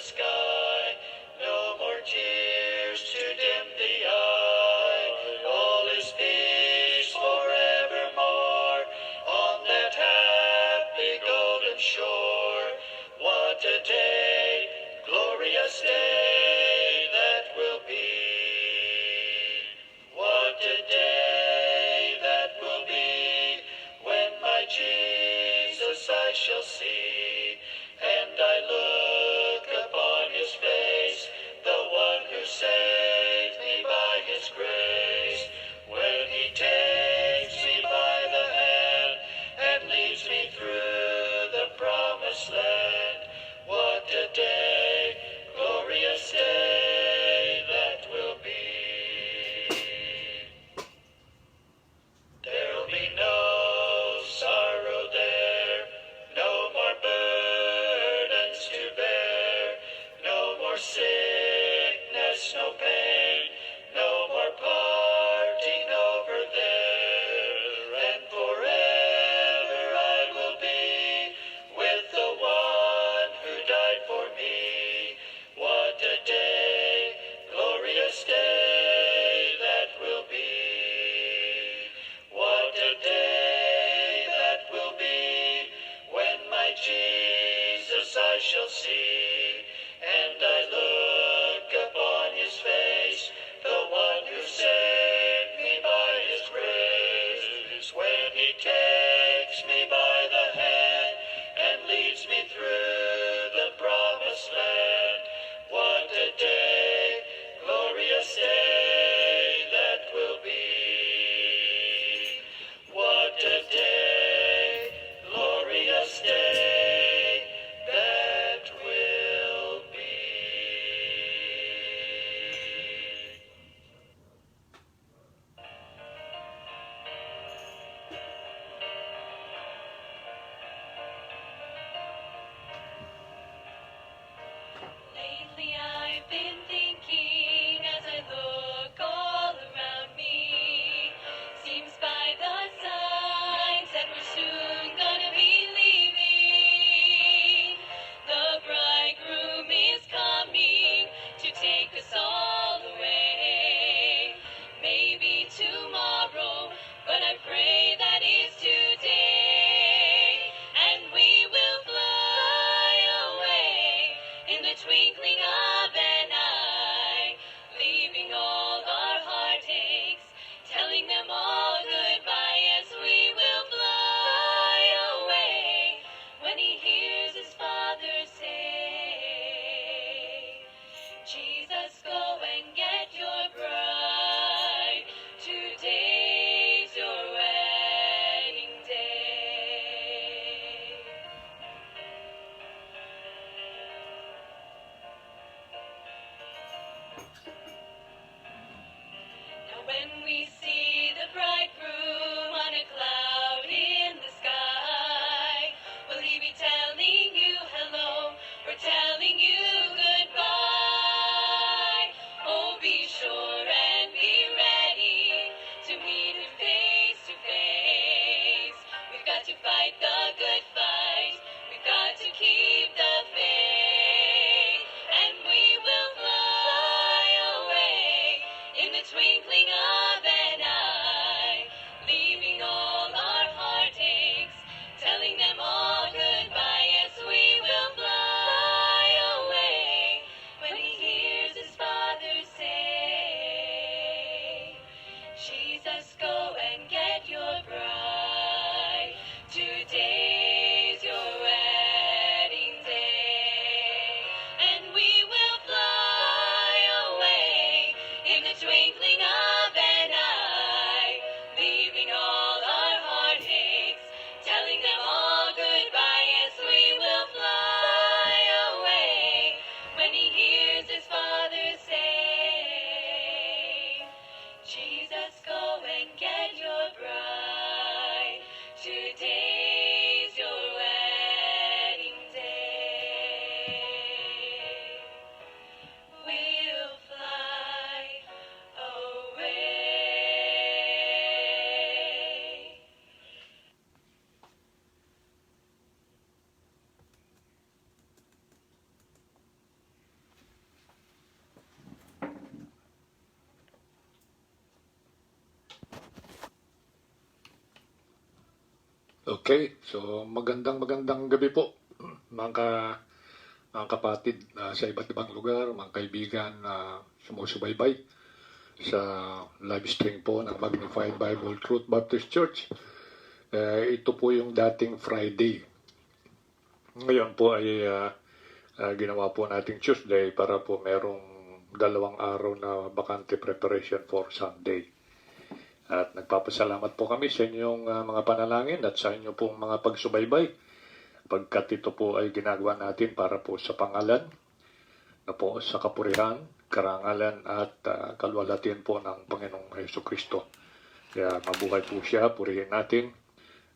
sky. No more tears to dim the eye. All is peace forevermore on that happy golden shore. What a day, glorious day that will be. What a day that will be when my Jesus I shall see, and I look upon his face, the one who saved me by his grace. When he takes me by the hand and leads me through the promised land. What a day, glorious day that will be. There'll be no sorrow there, no more burdens to bear, no more sickness, no pain, no more parting over there. And forever I will be with the one who died for me. What a day, glorious day that will be. What a day that will be when my Jesus I shall see, and I look upon his face, the one who saved me by his grace. When he takes me by the hand and leads me through the promised land. What a day, glorious day that will be. What a day, glorious day that will be. Lately I've been thinking as I look all around me. Seems by the signs that we're soon gonna be leaving. The bridegroom is coming to take us all away. Maybe tomorrow, but I pray that is today. And we will fly away in the twinkling of an eye, leaving all our heartaches, telling them all goodbye as we will fly away when he hears his father say, Jesus, go and get your bride, today's your wedding day. Now when we see the bridegroom on a cloud in the sky, will he be telling you hello or telling you goodbye? Oh, be sure and be ready to meet him face to face. We've got to fight the good fight. We've got to keep the faith, and we will fly away in the twinkling of Okay, so magandang gabi po mga kapatid sa iba't ibang lugar, mga kaibigan na sumusubaybay sa live stream po ng Magnified Bible Truth Baptist Church. Ito po yung dating Friday. Ngayon po ay ginawa po nating Tuesday para po merong 2 araw na bakante preparation for Sunday. At nagpapasalamat po kami sa inyong mga panalangin at sa inyong pong mga pagsubaybay. Pagkat ito po ay ginagawa natin para po sa pangalan, na po sa kapurihan, karangalan at kalwalhatian po ng Panginoong Jesucristo. Kaya mabuhay po siya, purihin natin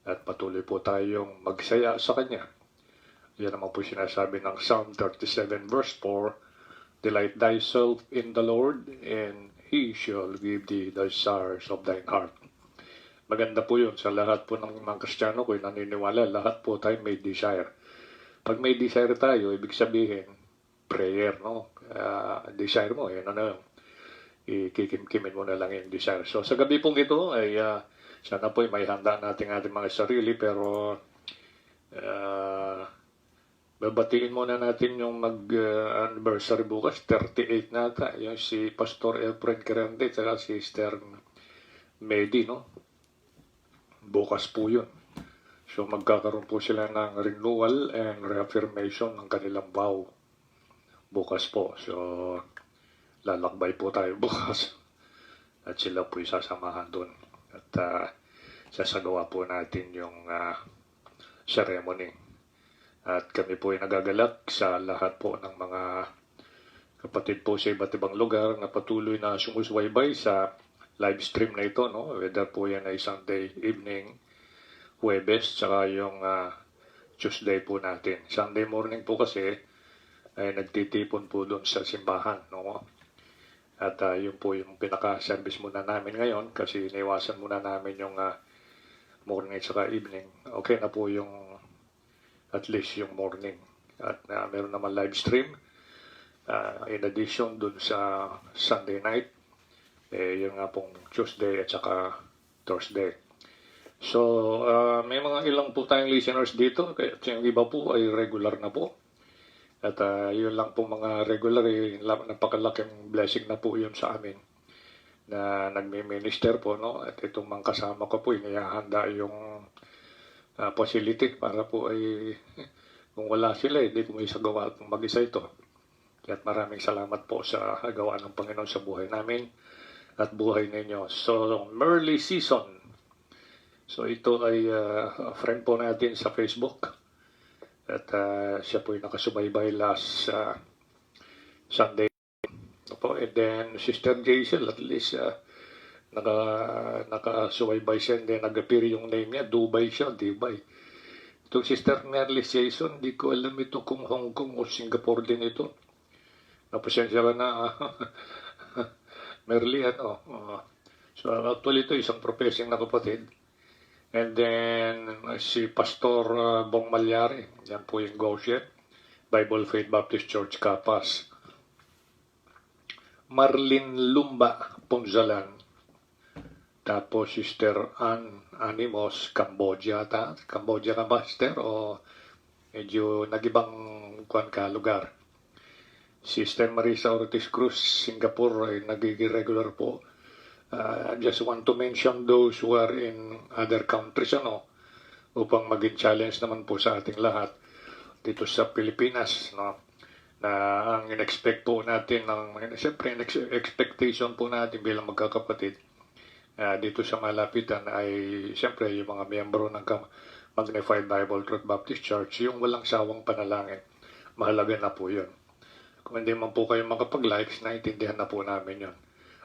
at patuloy po tayong magsaya sa Kanya. Yan naman po sinasabi ng Psalm 37 verse 4, Delight thyself in the Lord, and He shall give thee the desires of thine heart. Maganda po yun sa lahat po ng mga Kristiyano, kung naniniwala, lahat po tayo may desire. Pag may desire tayo, ibig sabihin, prayer, no? Desire mo, yun ano, ikikimkimin mo na lang yung desire. So sa gabi pong ito, ay sana po may handa natin ating mga sarili, pero babatiin muna natin yung mag-anniversary bukas, 38 nata, yung si Pastor Efren Quirante at si Sister Medi, no? Bukas po yun. So magkakaroon po sila ng renewal and reaffirmation ng kanilang vow. Bukas po. So lalakbay po tayo bukas. At sila po isasamahan doon. At sasagawa po natin yung ceremony. At kami po ay nagagalak sa lahat po ng mga kapatid po sa iba't ibang lugar na patuloy na sumusubaybay sa live stream na ito, no? Whether po yan ay Sunday evening, Huwebes, tsaka yung Tuesday po natin. Sunday morning po kasi ay nagtitipon po doon sa simbahan, no? At yun po yung pinaka-service muna namin ngayon kasi iniwasan muna namin yung morning tsaka evening. Okay na po yung at least yung morning. At meron naman live stream. In addition dun sa Sunday night, yung nga pong Tuesday at saka Thursday. So, may mga ilang po tayong listeners dito. Kaya yung iba po ay regular na po. At yun lang po mga regular, napakalaking blessing na po yun sa amin na nagme-minister po, no? At itong mga kasama ko po, inihahanda yung facility para po ay kung wala sila, hindi ko may isagawa at mag-isa ito. At maraming salamat po sa gawa ng Panginoon sa buhay namin at buhay ninyo. So, Merly Season. So, ito ay friend po natin sa Facebook. At siya po ay nakasubaybay last Sunday. And then, Sister Jaisel, at least nakasubaybay siya. And then, nag-appear yung name niya. Dubai siya, Dubai. Itong Sister Merly Season, di ko alam ito kung Hong Kong o Singapore din ito. Napasensya ka na. Merly, ano. So, actually ito, isang professing na kapatid. And then, si Pastor Bong Malyari. Yan po yung Goshen. Bible Faith Baptist Church, Kapas. Marlin Lumba, Punzalan. Tapos, Sister Ann Animos, Cambodia. Cambodia ka ba, Sister? O medyo nagibang kuwan ka lugar? Sister Marisa Ortiz Cruz, Singapore, ay nagiging regular po. Just want to mention those who are in other countries, ano, upang maging challenge naman po sa ating lahat dito sa Pilipinas, no, na ang in-expect po natin, siyempre expectation po natin bilang magkakapatid dito sa malapitan ay siyempre yung mga miyembro ng Magnified Bible Truth Baptist Church, yung walang sawang panalangin. Mahalaga na po yun. Kung hindi man po kayo makapag-likes, naintindihan na po namin yun.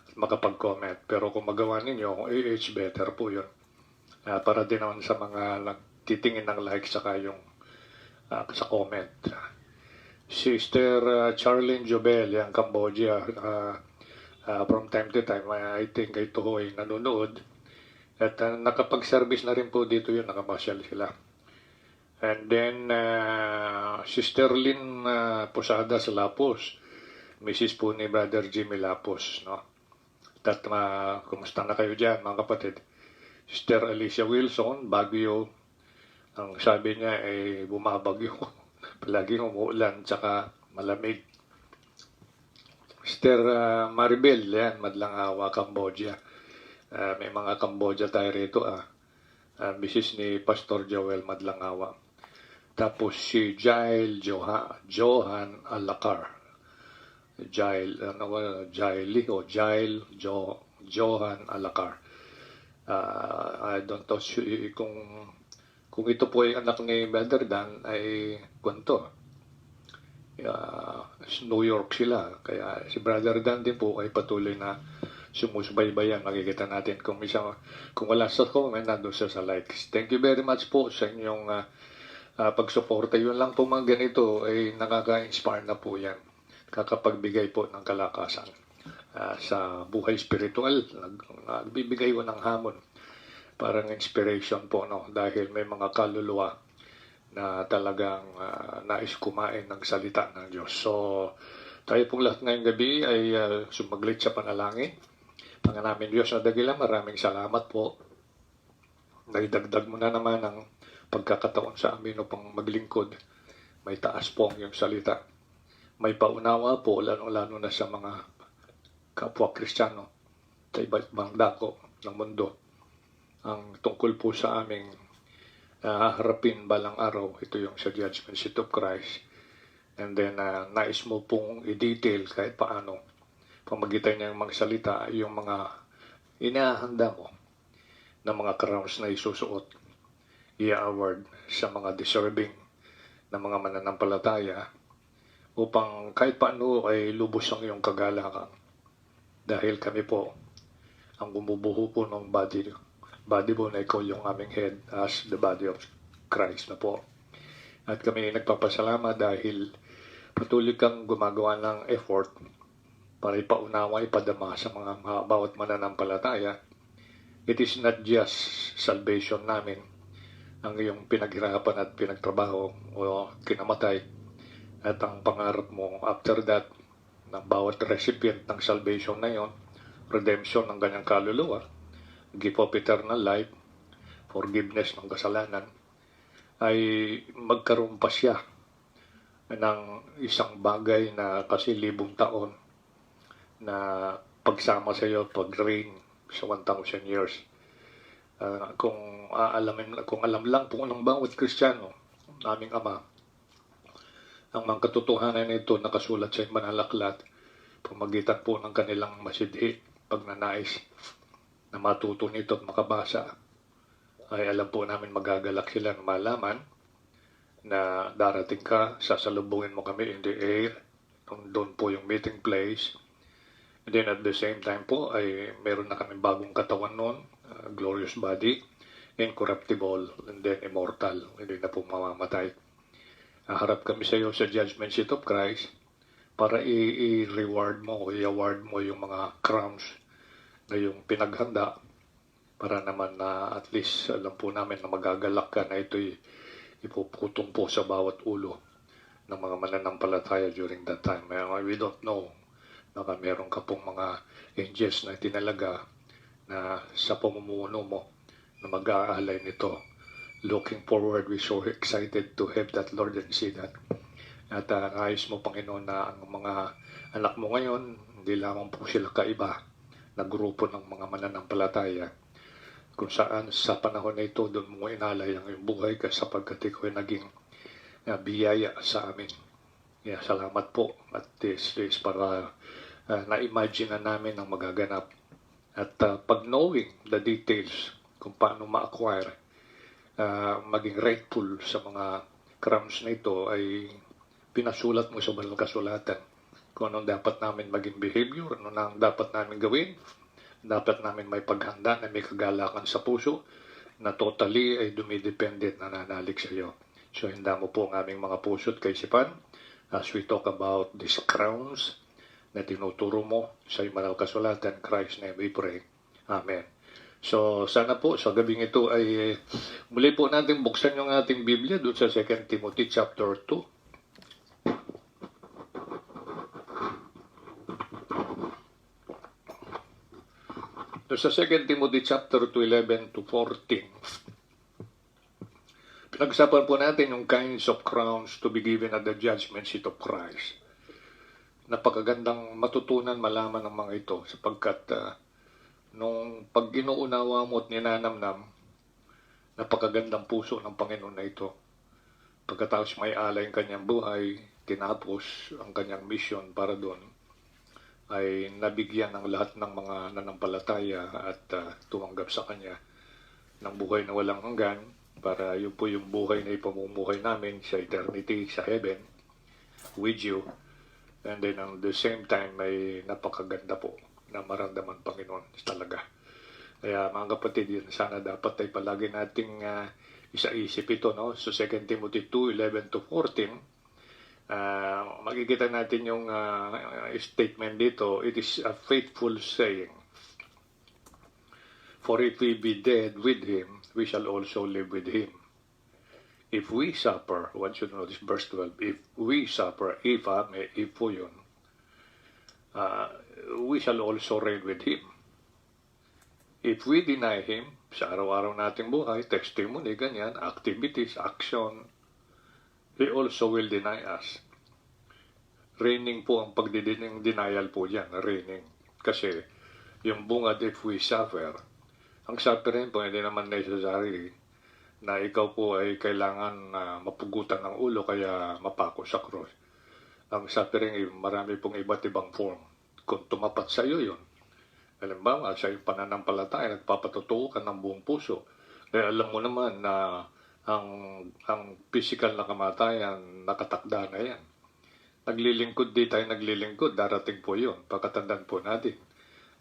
At makapag-comment. Pero kung magawa ninyo, it's better po yun. Para din naman sa mga nagtitingin ng likes saka yung sa comment. Sister Charlene Jobel, yung Cambodia, from time to time, I think ito ay nanonood. At nakapag-service na rin po dito yun, nakamasyal sila. And then, Sister Lynn Posada sa Lapos, Mrs. po ni Brother Jimmy Lapos, no? At kumusta na kayo dyan, mga kapatid? Sister Alicia Wilson, Baguio, Ang sabi niya ay bumabagyo. Palaging umuulan tsaka malamig. Mr. Maribel, yan, Madlang Awa, Cambodia. May mga Cambodia tayo rito. Misis ni Pastor Joel Madlang Awa. Tapos si Jail Johan Alacar. Johan Alacar. I don't know kung ito po ay anak ni Brother Dan ay kwento. New York sila. Kaya si Brother Dan din po ay patuloy na sumusubaybayan. Makikita natin kung wala sa comment, nandun siya sa likes. Thank you very much po sa inyong pagsuporta. Yun lang po mga ganito ay nakaka-inspire na po yan. Kakapagbigay po ng kalakasan sa buhay spiritual. Nagbibigay ko ng hamon. Parang inspiration po, no? Dahil may mga kaluluwa na talagang nais kumain ng salita ng Diyos. So, tayo pong lahat ngayong gabi ay sumaglit sa panalangin. Panganamin Diyos na dagilan, maraming salamat po. Naidagdag mo na naman ang pagkakataon sa amin upang maglingkod. May taas po ang iyong salita. May paunawa po, lalo na sa mga kapwa Kristiyano sa iba't ibang dako ng mundo. Ang tungkol po sa aming harapin balang araw, ito yung sa Judgment Seat of Christ. And then, nais mo pong i-detail kahit paano, pamagitan niyang magsalita, yung mga inahanda mo na mga crowns na isusuot, i-award sa mga deserving na mga mananampalataya upang kahit paano ay lubos ang iyong kagalakan. Dahil kami po ang bumubuho po ng body mo na ikaw yung aming head as the body of Christ na po. At kami nagpapasalamat dahil patuloy kang gumagawa ng effort para ipaunawa, ipadama sa mga bawat mananampalataya. It is not just salvation namin ang iyong pinaghirapan at pinagtrabaho o kinamatay. At ang pangarap mo after that ng bawat recipient ng salvation na yon, redemption ng kanyang kaluluwa, gift of eternal life, forgiveness ng kasalanan, ay magkaroon pa siya ng isang bagay na kasi 1,000 taon na pagsama sa iyo, pag-reign sa 1,000 years. Kung alam lang po ng bawat Kristiyano, aming Ama, ang mga katotohanan nito nakasulat sa Manalaklat, pamagitan po ng kanilang masidhi, pagnanais na matuto nito at makabasa, ay alam po namin magagalak sila na malaman na darating ka, sasalubungin mo kami in the air, doon po yung meeting place. And then at the same time po ay meron na kami bagong katawan noon, glorious body, incorruptible, and then immortal, hindi na po mamamatay. Harap kami sa iyo sa Judgment Seat of Christ para i-reward mo, i-award mo yung mga crowns na yung pinaghanda para naman na at least alam po namin na magagalak ka na ito'y ipuputong po sa bawat ulo ng mga mananampalataya during that time. We don't know na meron ka pong mga angels na tinalaga na sa pamumuno mo na mag-aalay nito. Looking forward, we're so excited to have that, Lord, and see that. At nais mo, Panginoon, na ang mga anak mo ngayon, hindi lamang po sila kaiba na grupo ng mga mananampalataya, kung saan sa panahon na ito doon mo inalay ang iyong buhay ka sapagkat ikaw ay naging biyaya sa amin. Salamat po at this is para na-imagine na namin ang magaganap at pag knowing the details kung paano ma-acquire, maging rightful sa mga crowns na ito ay pinasulat mo sa banal kasulatan. Kung anong dapat namin maging behavior, ano na dapat namin gawin, dapat namin may paghanda na may kagalakan sa puso na totally ay dumidependent na nanalik sa iyo. So, handa mo po ang aming mga puso at kaisipan as we talk about these crowns na tinuturo mo sa banal kasulatan. Christ's name we pray. Amen. So, sana po sa gabing ito ay muli po natin buksan yung ating Biblia doon sa 2 Timothy chapter 2. Doon sa 2 Timothy chapter 2, 11 to 14. Nag-usapan po natin yung kinds of crowns to be given at the judgment seat of Christ. Napakagandang matutunan malaman ng mga ito sapagkat nung pag inuunawa mo at ninanamnam, napakagandang puso ng Panginoon na ito. Pagkatapos may alay ang kanyang buhay, tinapos ang kanyang mission para doon, ay nabigyan ng lahat ng mga nanampalataya at tumanggap sa kanya ng buhay na walang hanggan para yun po yung buhay na ipamumuhay namin sa eternity, sa heaven, with you. And then at the same time, may napakaganda po na maramdaman Panginoon talaga. Kaya mga kapatid, yun sana dapat ay palagi nating isa-isip ito, no? So 2 Timothy 2:11-14, makikita natin yung statement dito. It is a faithful saying. For if we be dead with him, we shall also live with him. If we suffer, one should know this, verse 12, if we suffer, if po yun, we shall also reign with him. If we deny him, sa araw-araw nating buhay, testimony, ganyan, activities, action, he also will deny us. Reigning po ang pagdidenial po yan, reigning. Kasi yung bungad, if we suffer, ang suffering po hindi naman necessary na ikaw po ay kailangan mapugutan ng ulo kaya mapako sa cross. Ang suffering, marami pong iba't ibang form. Kung tumapat sa iyo yun, halimbawa, sa iyong pananampalataya, nagpapatotoo ka ng buong puso. Kaya alam mo naman na ang physical na kamatayan, nakatakda na yan. Naglilingkod di tayo naglilingkod, darating po yun. Pagkatandaan po natin.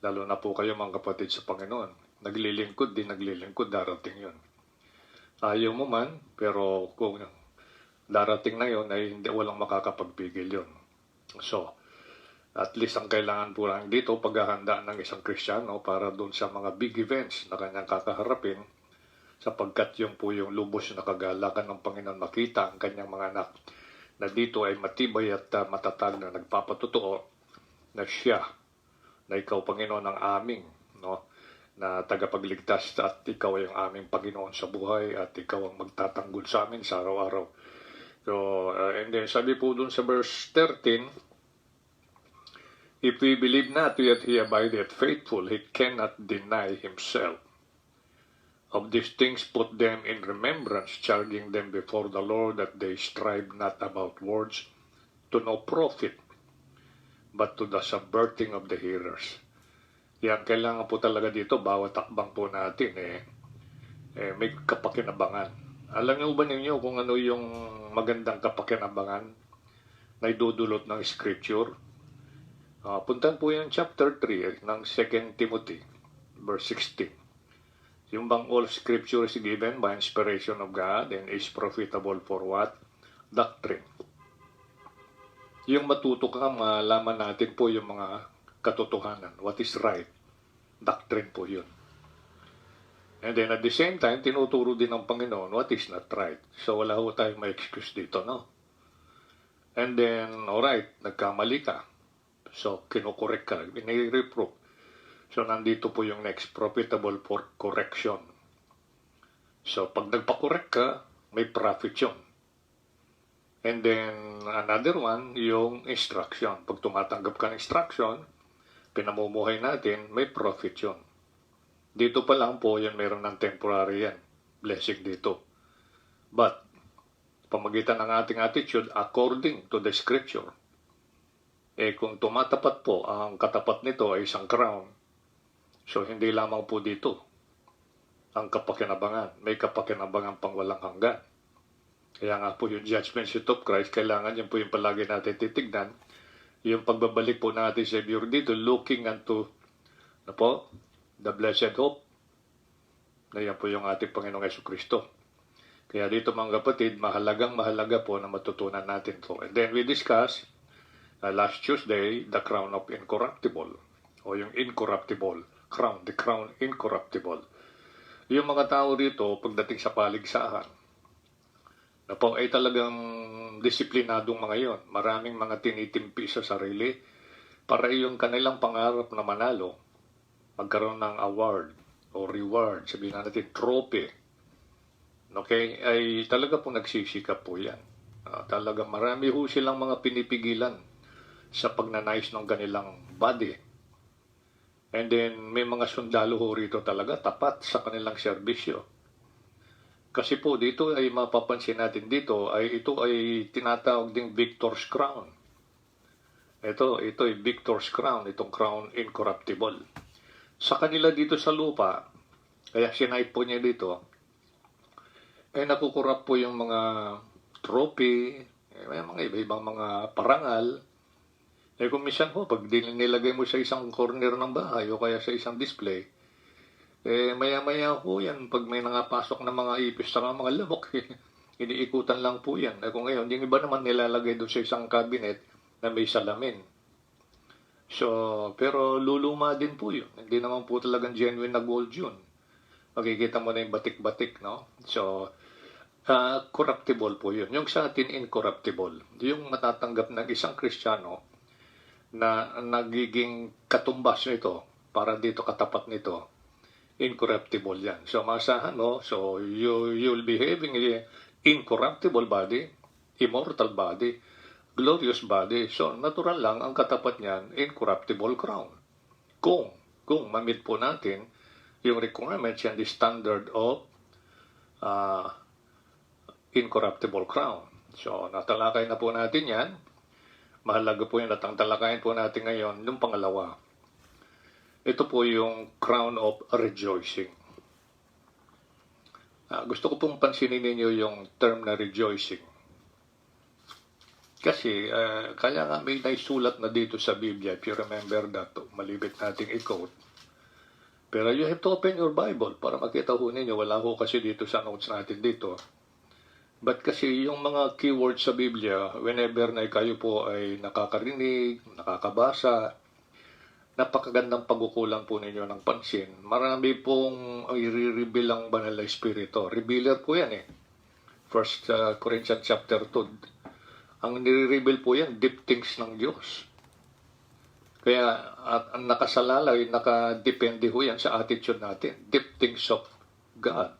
Lalo na po kayo mga kapatid sa Panginoon. Naglilingkod di naglilingkod, darating yun. Ayaw mo man, pero kung darating na yun, ay hindi, walang makakapagpigil yun. So, at least ang kailangan po lang dito, paghahanda ng isang Kristiyano para doon sa mga big events na kanyang kakaharapin, sapagkat yung po yung lubos na kagalakan ng Panginoon makita ang kanyang mga anak na dito ay matibay at matatag na nagpapatotoo na siya, na ikaw Panginoon ang aming, no? Na tagapagligtas at ikaw ay ang aming Panginoon sa buhay at ikaw ang magtatanggol sa amin sa araw-araw. So, and then sabi po dun sa verse 13, if we believe not yet he abideth faithful, he cannot deny himself. Of these things put them in remembrance, charging them before the Lord that they strive not about words to no profit, but to the subverting of the hearers. Yan, kailangan po talaga dito, bawat takbang po natin, may kapakinabangan. Alam niyo ba ninyo kung ano yung magandang kapakinabangan na idudulot ng Scripture? Puntan po yung chapter 3 ng 2 Timothy, verse 16. Yung bang all Scripture is given by inspiration of God and is profitable for what? Doctrine. Yung matuto ka, malaman natin po yung mga katotohanan, what is right, doctrine po yun. And then at the same time, tinuturo din ng Panginoon what is not right. So wala ho tayong may excuse dito, no? And then, alright, nagkamali ka. So, kinukorek ka, nire-reprove. So, nandito po yung next, profitable for correction. So, pag nagpakorek ka, may profit yun. And then, another one, yung instruction. Pag tumatanggap ka ng instruction, pinamumuhay natin, may profit yun. Dito pa lang po, yun meron ng temporary yan. Blessing dito. But, pamagitan ng ating attitude, according to the Scripture, kung tumatapat po, ang katapat nito ay isang crown. So, hindi lamang po dito ang kapakinabangan. May kapakinabangan pang walang hanggan. Kaya nga po yung judgment seat of Christ, kailangan yan po yung palagi natin titignan. Yung pagbabalik po natin sa Savior dito, looking unto the blessed hope, na yan po yung ating Panginoong Jesucristo. Kaya dito mga kapatid, mahalaga po na matutunan natin to. And then we discuss last Tuesday, the crown of incorruptible, o yung incorruptible crown, the crown incorruptible. Yung mga tao rito, pagdating sa paligsahan, ay talagang disiplinadong mga yon. Maraming mga tinitimpi sa sarili para yung kanilang pangarap na manalo, magkaroon ng award o reward, sabihin natin trophy. okay, ay talaga po nagsisikap po yan. Talaga marami ho silang mga pinipigilan sa pagnanais ng kanilang body. And then may mga sundalo ho rito talaga tapat sa kanilang serbisyo. Kasi po dito ay mapapansin natin dito ay ito ay tinatawag ding Victor's Crown. Ito ay Victor's Crown, itong crown incorruptible. Sa kanila dito sa lupa, kaya sinight po niya dito, ay nakukurap po yung mga trophy, may mga iba-ibang mga parangal. Kung minsan po, pag nilagay mo sa isang corner ng bahay o kaya sa isang display, maya-maya po yan, pag may nangapasok na mga ipis sa mga lamok, iniikutan lang po yan. Kung ngayon, yung iba naman nilalagay doon sa isang cabinet na may salamin. So, pero luluma din po yun. Hindi naman po talagang genuine na gold yun. Makikita mo na yung batik-batik, no? So, corruptible po yun. Yung sa atin, incorruptible. Yung matatanggap ng isang Kristiyano na nagiging katumbas nito, para dito katapat nito, incorruptible yan. So, masahan mo, so you'll be having an incorruptible body, immortal body, glorious body. So, natural lang ang katapat niyan, incorruptible crown. Kung mamit po natin yung requirements and the standard of incorruptible crown. So, natalakay na po natin yan. Mahalaga po yun at ang talakayin po natin ngayon, yung pangalawa. Ito po yung crown of rejoicing. Gusto ko pong pansinin ninyo yung term na rejoicing. Kasi, kaya nga may naisulat na dito sa Biblia, if you remember that, malibit nating i-quote. Pero you have to open your Bible para makita ho ninyo. Wala ho kasi dito sa notes natin dito. But kasi yung mga keywords sa Biblia, whenever na kayo po ay nakakarinig, nakakabasa, napakagandang pagkukulang po ninyo ng pansin. Marami pong i-reveal ang banal na espiritu. Revealer po yan 1 Corinthians chapter 2. Ang nire-reveal po yan, deep things ng Diyos. Kaya ang nakasalalay, nakadepende ho yan sa attitude natin. Deep things of God.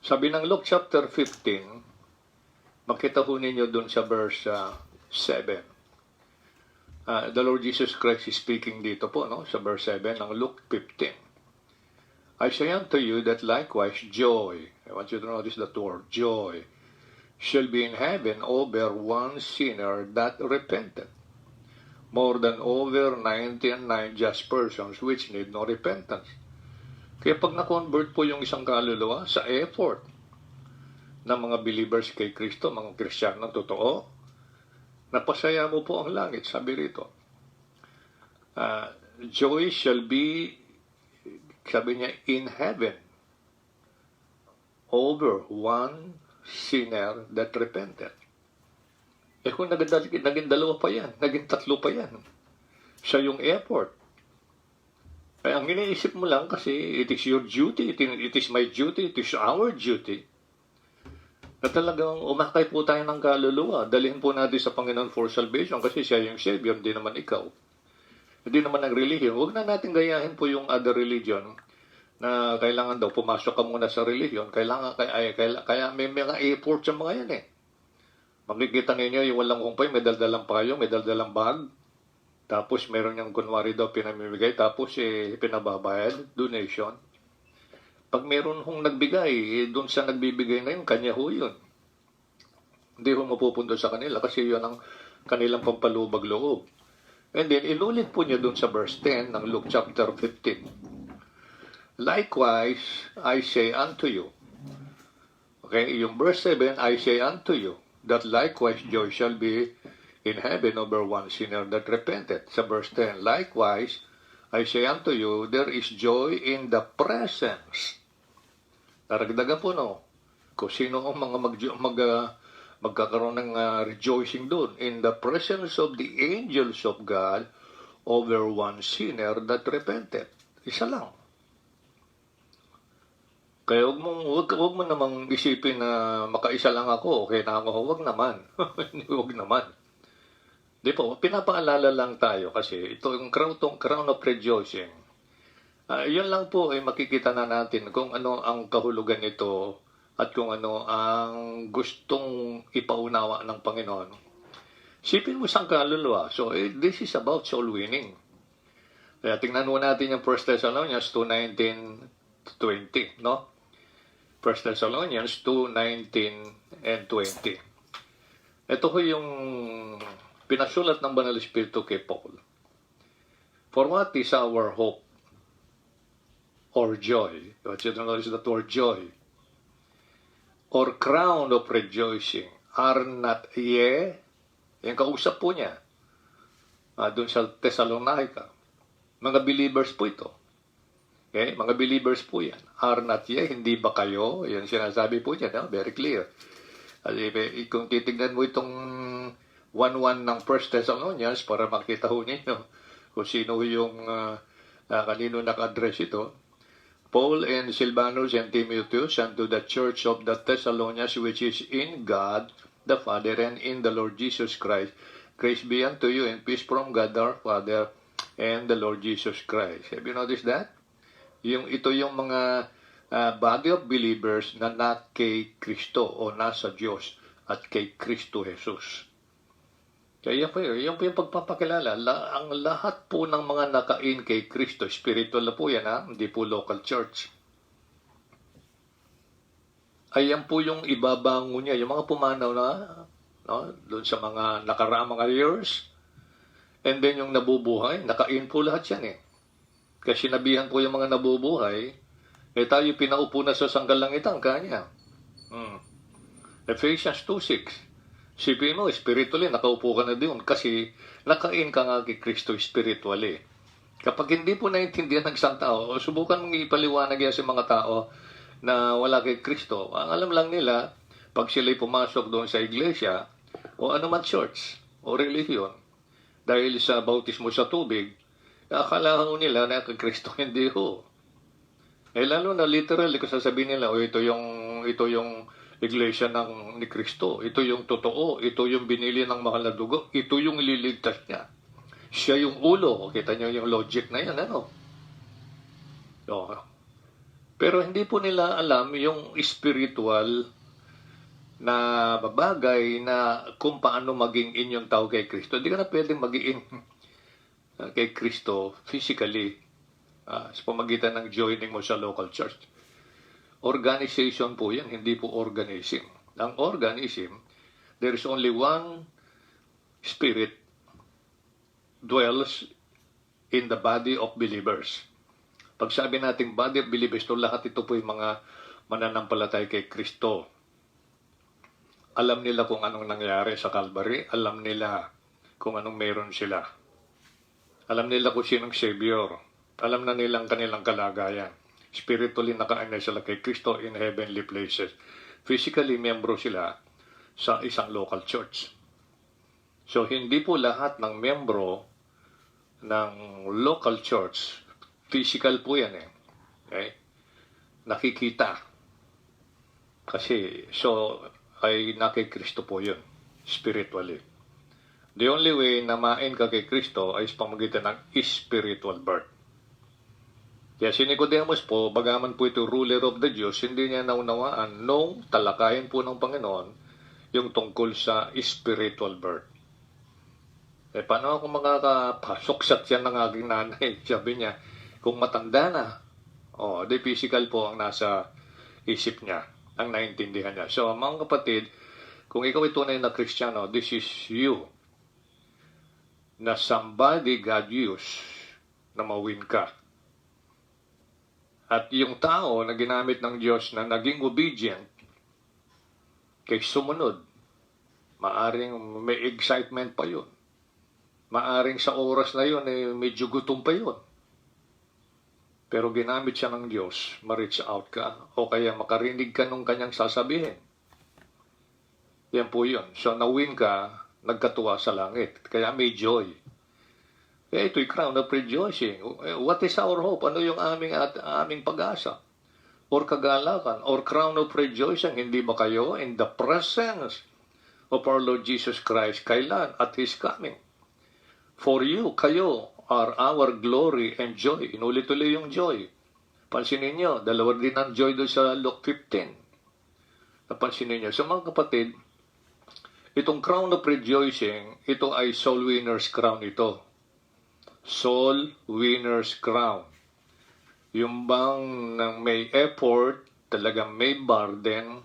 Sabi ng Luke chapter 15, makita ho ninyo dun sa verse 7. The Lord Jesus Christ is speaking dito po, no? Sa verse 7 ng Luke 15. I say unto you that likewise joy, I want you to notice that word, joy, shall be in heaven over one sinner that repented, more than over 99 just persons which need no repentance. Kaya pag na-convert po yung isang kaluluwa sa effort ng mga believers kay Kristo, mga Kristiyano totoo, napasaya mo po ang langit, sabi rito. Joy shall be, sabi niya, in heaven over one sinner that repented. Kung naging dalawa pa yan, naging tatlo pa yan, sa yung effort. Kaya ang iniisip mo lang kasi it is your duty, it is my duty, it is our duty, na talagang umakay po tayo ng kaluluwa. Dalhin po natin sa Panginoon for salvation kasi siya yung Savior, hindi naman ikaw. Hindi naman ang religion. Huwag na natin gayahin po yung other religion na kailangan daw pumasok ka muna sa religion. Kaya may mga effort sa mga yan Makikita ninyo yung walang kumpay, may daldalang payo, may daldalang bag. Tapos meron yung kunwari daw pinamimigay, tapos pinababayad, donation. Pag meron hong nagbigay, dun sa nagbibigay na yun, kanya ho yun. Hindi ho mapupunta sa kanila kasi yun ang kanilang pampalubag loob. And then, inulit po niya dun sa verse 10 ng Luke chapter 15. Likewise, I say unto you. Okay, yung verse 7, I say unto you, that likewise joy shall be in heaven over one sinner that repented. Sa verse 10, likewise, I say unto you, there is joy in the presence. Naragdagan po, no? Kung sino ang mga magkakaroon ng rejoicing doon. In the presence of the angels of God over one sinner that repented. Isa lang. Kaya huwag mo namang isipin na makaisa lang ako, okay na ako. Huwag naman. Huwag naman. Di po, pinapaalala lang tayo kasi ito yung crown of rejoicing. Yun lang po ay makikita na natin kung ano ang kahulugan nito at kung ano ang gustong ipaunawa ng Panginoon. Sipin mo siyang kaluluwa. So, this is about soul winning. Kaya tingnan mo natin yung 1 Thessalonians 2:19-20, no? 1 Thessalonians 2:19 and 20. Ito ko yung pinasulat ng Banal Espiritu kay Paul. For what is our hope or joy? What you know is that word joy. Or crown of rejoicing are not ye, yung kausap po niya, doon sa Thessalonica. Mga believers po ito. Okay? Mga believers po yan. Are not ye, hindi ba kayo? Yan sinasabi po niya, no? Very clear. Kung titignan mo itong 1:1 ng 1 Thessalonians para makita ho ninyo kung sino yung kanino naka-address ito. Paul and Silvanus and Timotheus unto the church of the Thessalonians which is in God the Father and in the Lord Jesus Christ. Grace be unto you and peace from God our Father and the Lord Jesus Christ. Have you noticed that? Ito yung mga body of believers na kay Kristo o nasa Diyos at kay Kristo Jesus. Kaya yan po yung pagpapakilala. Ang lahat po ng mga nakain kay Kristo, spiritual na po yan, hindi po local church. Ayan po yung ibabango niya, yung mga pumanaw na, no, doon sa mga nakaraang mga years, and then yung nabubuhay, nakain po lahat yan Kasi sinabihan po yung mga nabubuhay, tayo pinaupo na sa sanggalangitan kanya. Ephesians 2:6. Sipin mo, spiritually, nakaupo ka na doon kasi nakain ka nga kay Kristo spiritually. Kapag hindi po naintindihan ng isang tao, subukan mong ipaliwanag yan sa mga tao na wala kay Kristo. Ang alam lang nila, pag sila'y pumasok doon sa iglesia, o anuman church, o relihiyon, dahil sa bautismo sa tubig, akala ho nila na kay Kristo, hindi ho. Lalo na literally, kung sasabihin nila, ito yung iglesia ni Kristo. Ito yung totoo. Ito yung binili ng mahal na dugo. Ito yung ililigtas niya. Siya yung ulo. Kita niyo yung logic na yan, So, pero hindi po nila alam yung spiritual na bagay na kung paano maging inyong tao kay Kristo. Hindi ka na pwedeng maging kay Kristo physically sa pamagitan ng joining mo sa local church. Organization po yan, hindi po organism. Ang organism, there is only one spirit dwells in the body of believers. Pag sabi natin body of believers, lahat ito po yung mga mananampalatay kay Kristo. Alam nila kung anong nangyari sa Calvary, alam nila kung anong meron sila. Alam nila kung sinong Savior. Alam na nilang kanilang kalagayan. Spiritually nakain na sila kay Kristo in heavenly places. Physically, membro sila sa isang local church. So, hindi po lahat ng membro ng local church, physical po yan Okay? Nakikita. Kasi, ay nakay Kristo po yun, spiritually. The only way na main ka kay Kristo ay sa pamagitan ng spiritual birth. Kaya si Nicodemus po, bagaman po ito ruler of the Jews, hindi niya naunawaan nung talakayin po ng Panginoon yung tungkol sa spiritual birth. Paano ako makakapasok sa tiyan ng aking nanay? Sabi niya, kung matanda na, di physical po ang nasa isip niya, ang naintindihan niya. So, mga kapatid, kung ikaw ay tunay na Kristiyano, this is you, na somebody God used na mawin ka. At yung tao na ginamit ng Diyos na naging obedient kay sumunod, maaring may excitement pa yun. Maaring sa oras na yun, medyo gutom pa yun. Pero ginamit siya ng Diyos, ma-reach out ka, o kaya makarinig ka nung kanyang sasabihin. Yan po yun. So, na-win ka, nagkatuwa sa langit. Kaya may joy. Kaya ito'y crown of rejoicing. What is our hope? Ano yung aming pag-asa? Or kagalakan? Or crown of rejoicing? Hindi ba kayo in the presence of our Lord Jesus Christ? Kailan? At His coming. For you, kayo, are our glory and joy. Inulit-ulit yung joy. Pansinin nyo, dalawa din ang joy doon sa Luke 15. Napansin niyo. So mga kapatid, itong crown of rejoicing, ito ay soul winner's crown ito. Soul winner's crown. Yung bang nang may effort, talagang may burden,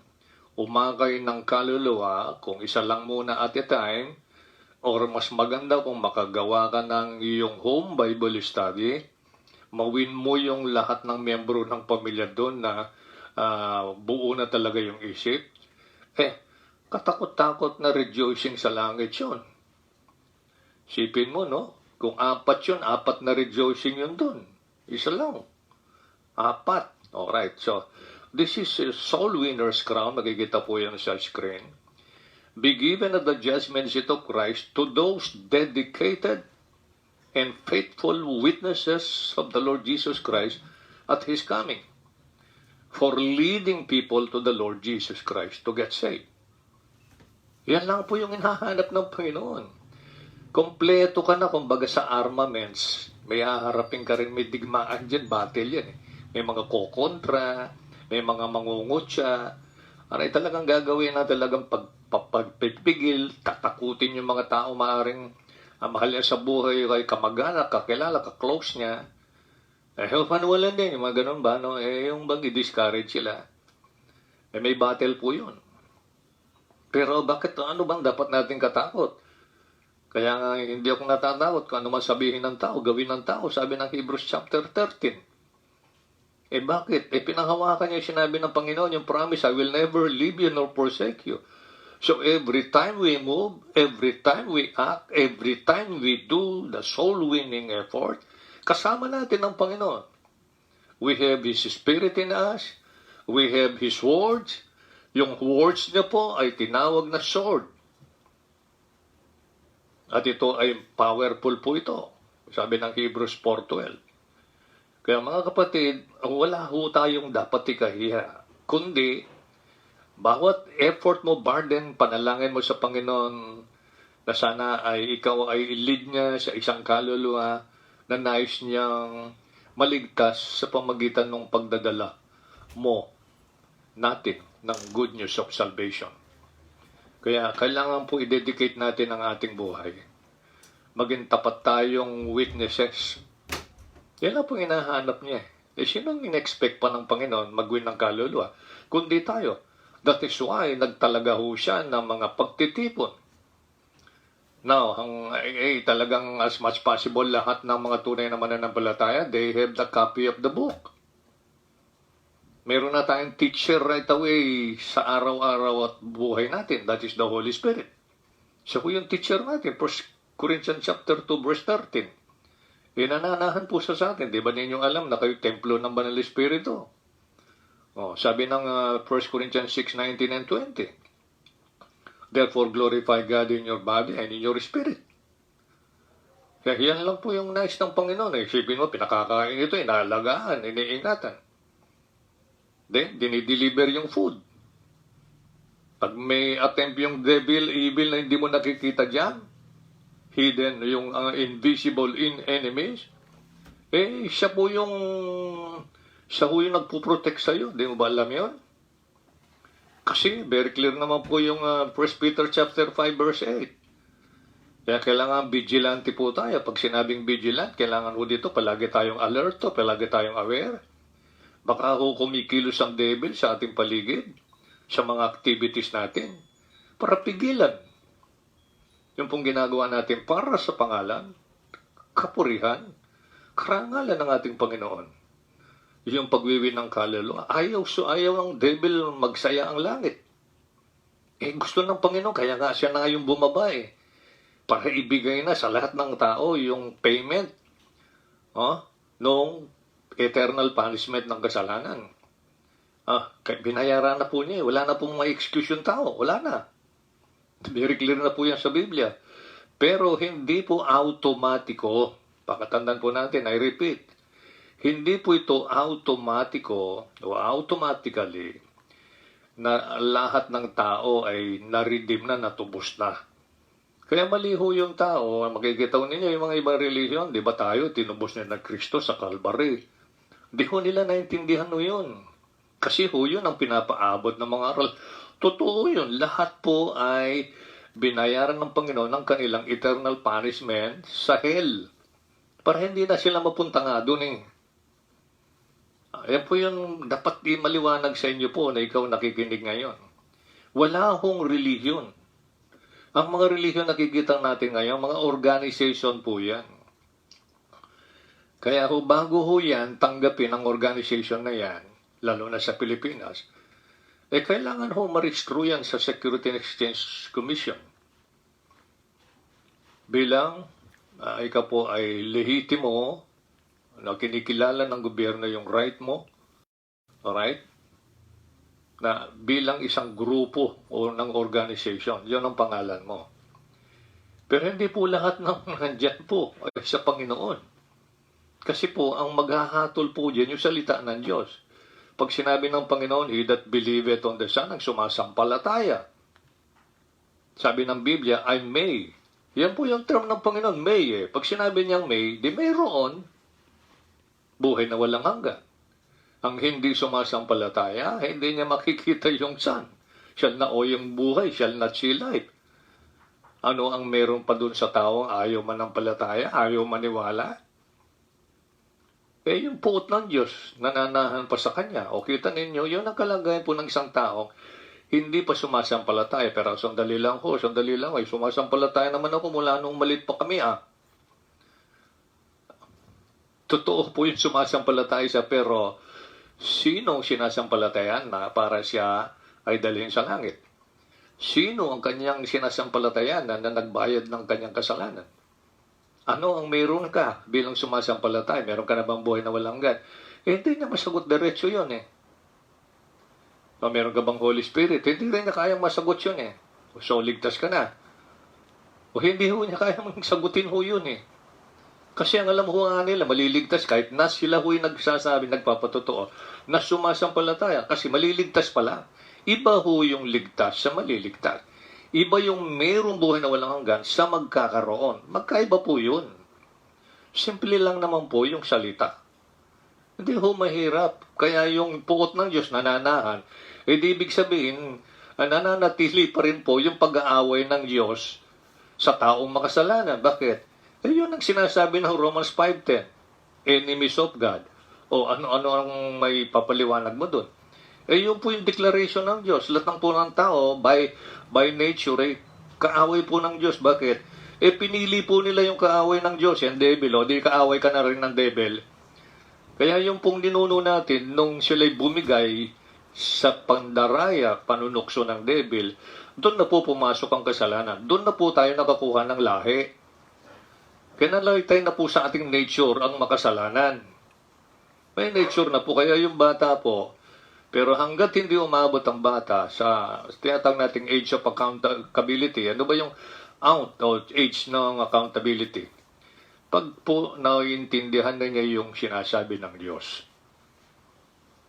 umakay ng kaluluwa, kung isa lang muna at a time, or mas maganda kung makagawa ka ng iyong home Bible study, mawin mo yung lahat ng miyembro ng pamilya doon na buo na talaga yung isip, katakot-takot na rejoicing sa langit yun. Sipin mo, no? Kung 4 yun, 4 na rejoicing yun doon. Isa lang. 4. Alright, so this is a soul winner's crown. Makikita po yan sa screen. Be given at the judgment seat of Christ to those dedicated and faithful witnesses of the Lord Jesus Christ at His coming, for leading people to the Lord Jesus Christ to get saved. Yan lang po yung hinahanap ng Panginoon. Kompleto ka na, kumbaga sa armaments, may haharapin ka rin, may digmaan dyan, battle yan eh. May mga kokontra, may mga mangungutya. Aray talagang gagawin na talagang pagpipigil, tatakutin yung mga tao maaring mahal niya sa buhay, kay kamag-anak, kakilala, ka-close niya. Manuwalan din, yung mga ganun ba, no? Yung bang i-discourage sila. May battle po yun. Pero bakit, ano bang dapat natin katakot? Kaya nga, hindi ako natatakot kung ano man sabihin ng tao, gawin ng tao, sabi ng Hebrews chapter 13. Bakit? Pinanghawakan niya yung sinabi ng Panginoon, yung promise, I will never leave you nor forsake you. So every time we move, every time we act, every time we do the soul-winning effort, kasama natin ang Panginoon. We have His Spirit in us. We have His words. Yung words niya po ay tinawag na sword. At ito ay powerful po ito. Sabi ng Hebrews 4:12. Kaya mga kapatid, wala ho tayong dapat ikahiya. Kundi, bawat effort mo, burden, panalangin mo sa Panginoon na sana ay ikaw ay lead niya sa isang kaluluwa na nais niyang maligtas sa pamagitan ng pagdadala mo natin ng good news of salvation. Kaya kailangan po i-dedicate natin ang ating buhay. Maging tapat tayong witnesses. Yan lang po hinahanap niya. Sinong in-expect pa ng Panginoon mag-win ng kaluluwa? Kundi tayo. That is why nagtalaga ho siya ng mga pagtitipon. Now, talagang as much possible lahat ng mga tunay na mananampalataya, they have the copy of the book. Meron na tayong teacher right away sa araw-araw at buhay natin. That is the Holy Spirit. Siya po yung teacher natin. 1 Corinthians chapter 2 verse 13. Inananahan po sa atin. Di ba ninyo alam na kayo templo ng Banal Espiritu? Sabi ng 1 Corinthians 6:19 and 20. Therefore glorify God in your body and in your spirit. Kaya yan lang po yung nais ng Panginoon. Isipin mo, pinakakain ito, inaalagaan, iniingatan. Then, dinideliver yung food. Pag may attempt yung devil, evil na hindi mo nakikita dyan, hidden, yung invisible enemies, siya po yung nagpuprotect sa'yo. Di mo ba alam yun? Kasi, very clear naman po yung 1 Peter chapter 5 verse 8. Kaya kailangan vigilante po tayo. Pag sinabing vigilant, kailangan po dito, palagi tayong alerto, palagi tayong aware. Baka ho kumikilos ang devil sa ating paligid, sa mga activities natin, para pigilan. Yung pong ginagawa natin para sa pangalan, kapurihan, karangalan ng ating Panginoon. Yung pagwiwin ng kaluluwa. Ayaw ng devil magsaya ang langit. Gusto ng Panginoon, kaya nga siya na yung bumaba para ibigay na sa lahat ng tao yung payment noong eternal punishment ng kasalanan. Binayaran na po niya. Wala na pong may excuse yung tao. Wala na. Very clear na po yan sa Biblia. Pero hindi po automatiko. Pakatandaan po natin, I repeat, hindi po ito automatiko o automatically na lahat ng tao ay na-redeem na, natubos na. Kaya mali ho yung tao. Makikita ninyo yung mga ibang religion, di ba tayo, tinubos na ng Kristo sa Calvary. Di ho nila naintindihan ho yun. Kasi ho yun ang pinapaabot ng mga aral. Totoo yun. Lahat po ay binayaran ng Panginoon ng kanilang eternal punishment sa hell. Para hindi na sila mapunta nga doon eh. Ayan po yung dapat maliwanag sa inyo po na ikaw nakikinig ngayon. Wala hong religion. Ang mga religion nakikita natin ngayon, mga organization po yan. Kaya ho, bago ho yan, tanggapin ang organization na yan, lalo na sa Pilipinas, kailangan ho ma-restore yan sa Security and Exchange Commission. Bilang ikaw po ay lehitimo na kinikilala ng gobyerno yung right mo, alright? Na bilang isang grupo o ng organization, yun ang pangalan mo. Pero hindi po lahat ng nandyan po ay sa Panginoon. Kasi po, ang maghahatol po dyan yung salita ng Diyos. Pag sinabi ng Panginoon, He that believeth on the Son, ang sumasampalataya. Sabi ng Biblia, I may. Yan po yung term ng Panginoon, may eh. Pag sinabi niyang may, di mayroon, buhay na walang hanggan. Ang hindi sumasampalataya, hindi niya makikita yung Son. Shall na o yung buhay, shall not see life. Ano ang meron pa dun sa tao, ayaw manampalataya, ayaw maniwala? Yung puot ng Diyos, nananahan pa sa Kanya. O kita ninyo, yun ang kalagayan po ng isang tao, hindi pa sumasampalataya. Pero sandali lang, ay sumasampalataya naman ako mula nung malit pa kami Totoo po yung sumasampalataya siya, pero sino sinasampalatayan na para siya ay dalhin sa langit? Sino ang kanyang sinasampalatayan na nagbayad ng kanyang kasalanan? Ano ang mayroon ka bilang sumasampalataya? Meron ka na bang buhay na walang hanggan? Hindi niya masagot diretso yun eh. O meron ka bang Holy Spirit? Hindi rin niya kayang masagot yun eh. So, ligtas ka na. O hindi ho niya kayang sagutin ho yun eh. Kasi ang alam ho nga nila, maliligtas kahit na sila ho'y nagsasabi, nagpapatotoo, na sumasampalataya kasi maliligtas pala. Iba ho yung ligtas sa maliligtas. Iba yung mayroong buhay na walang hanggan sa magkakaroon. Magkaiba po yun. Simple lang naman po yung salita. Hindi ho mahirap. Kaya yung puot ng Diyos nananahan, di ibig sabihin, nananatili pa rin po yung pag-aaway ng Diyos sa taong makasalanan. Bakit? Yun ang sinasabi ng Romans 5:10. Enemies of God. O ano ang may papaliwanag mo dun? Yun po yung declaration ng Diyos. Lahat ng po ng tao, by nature, kaaway po ng Diyos. Bakit? Pinili po nila yung kaaway ng Diyos, yung devil. O di kaaway ka na rin ng devil. Kaya yung pong ninuno natin, nung sila'y bumigay sa pandaraya, panunukso ng devil, doon na po pumasok ang kasalanan. Doon na po tayo nakakuha ng lahi. Kaya nalalitay na po sa ating nature ang makasalanan. May nature na po. Kaya yung bata po, pero hanggat hindi umabot ang bata sa tinatawag nating age of accountability, ano ba yung age ng accountability? Pag po naiintindihan na niya yung sinasabi ng Diyos.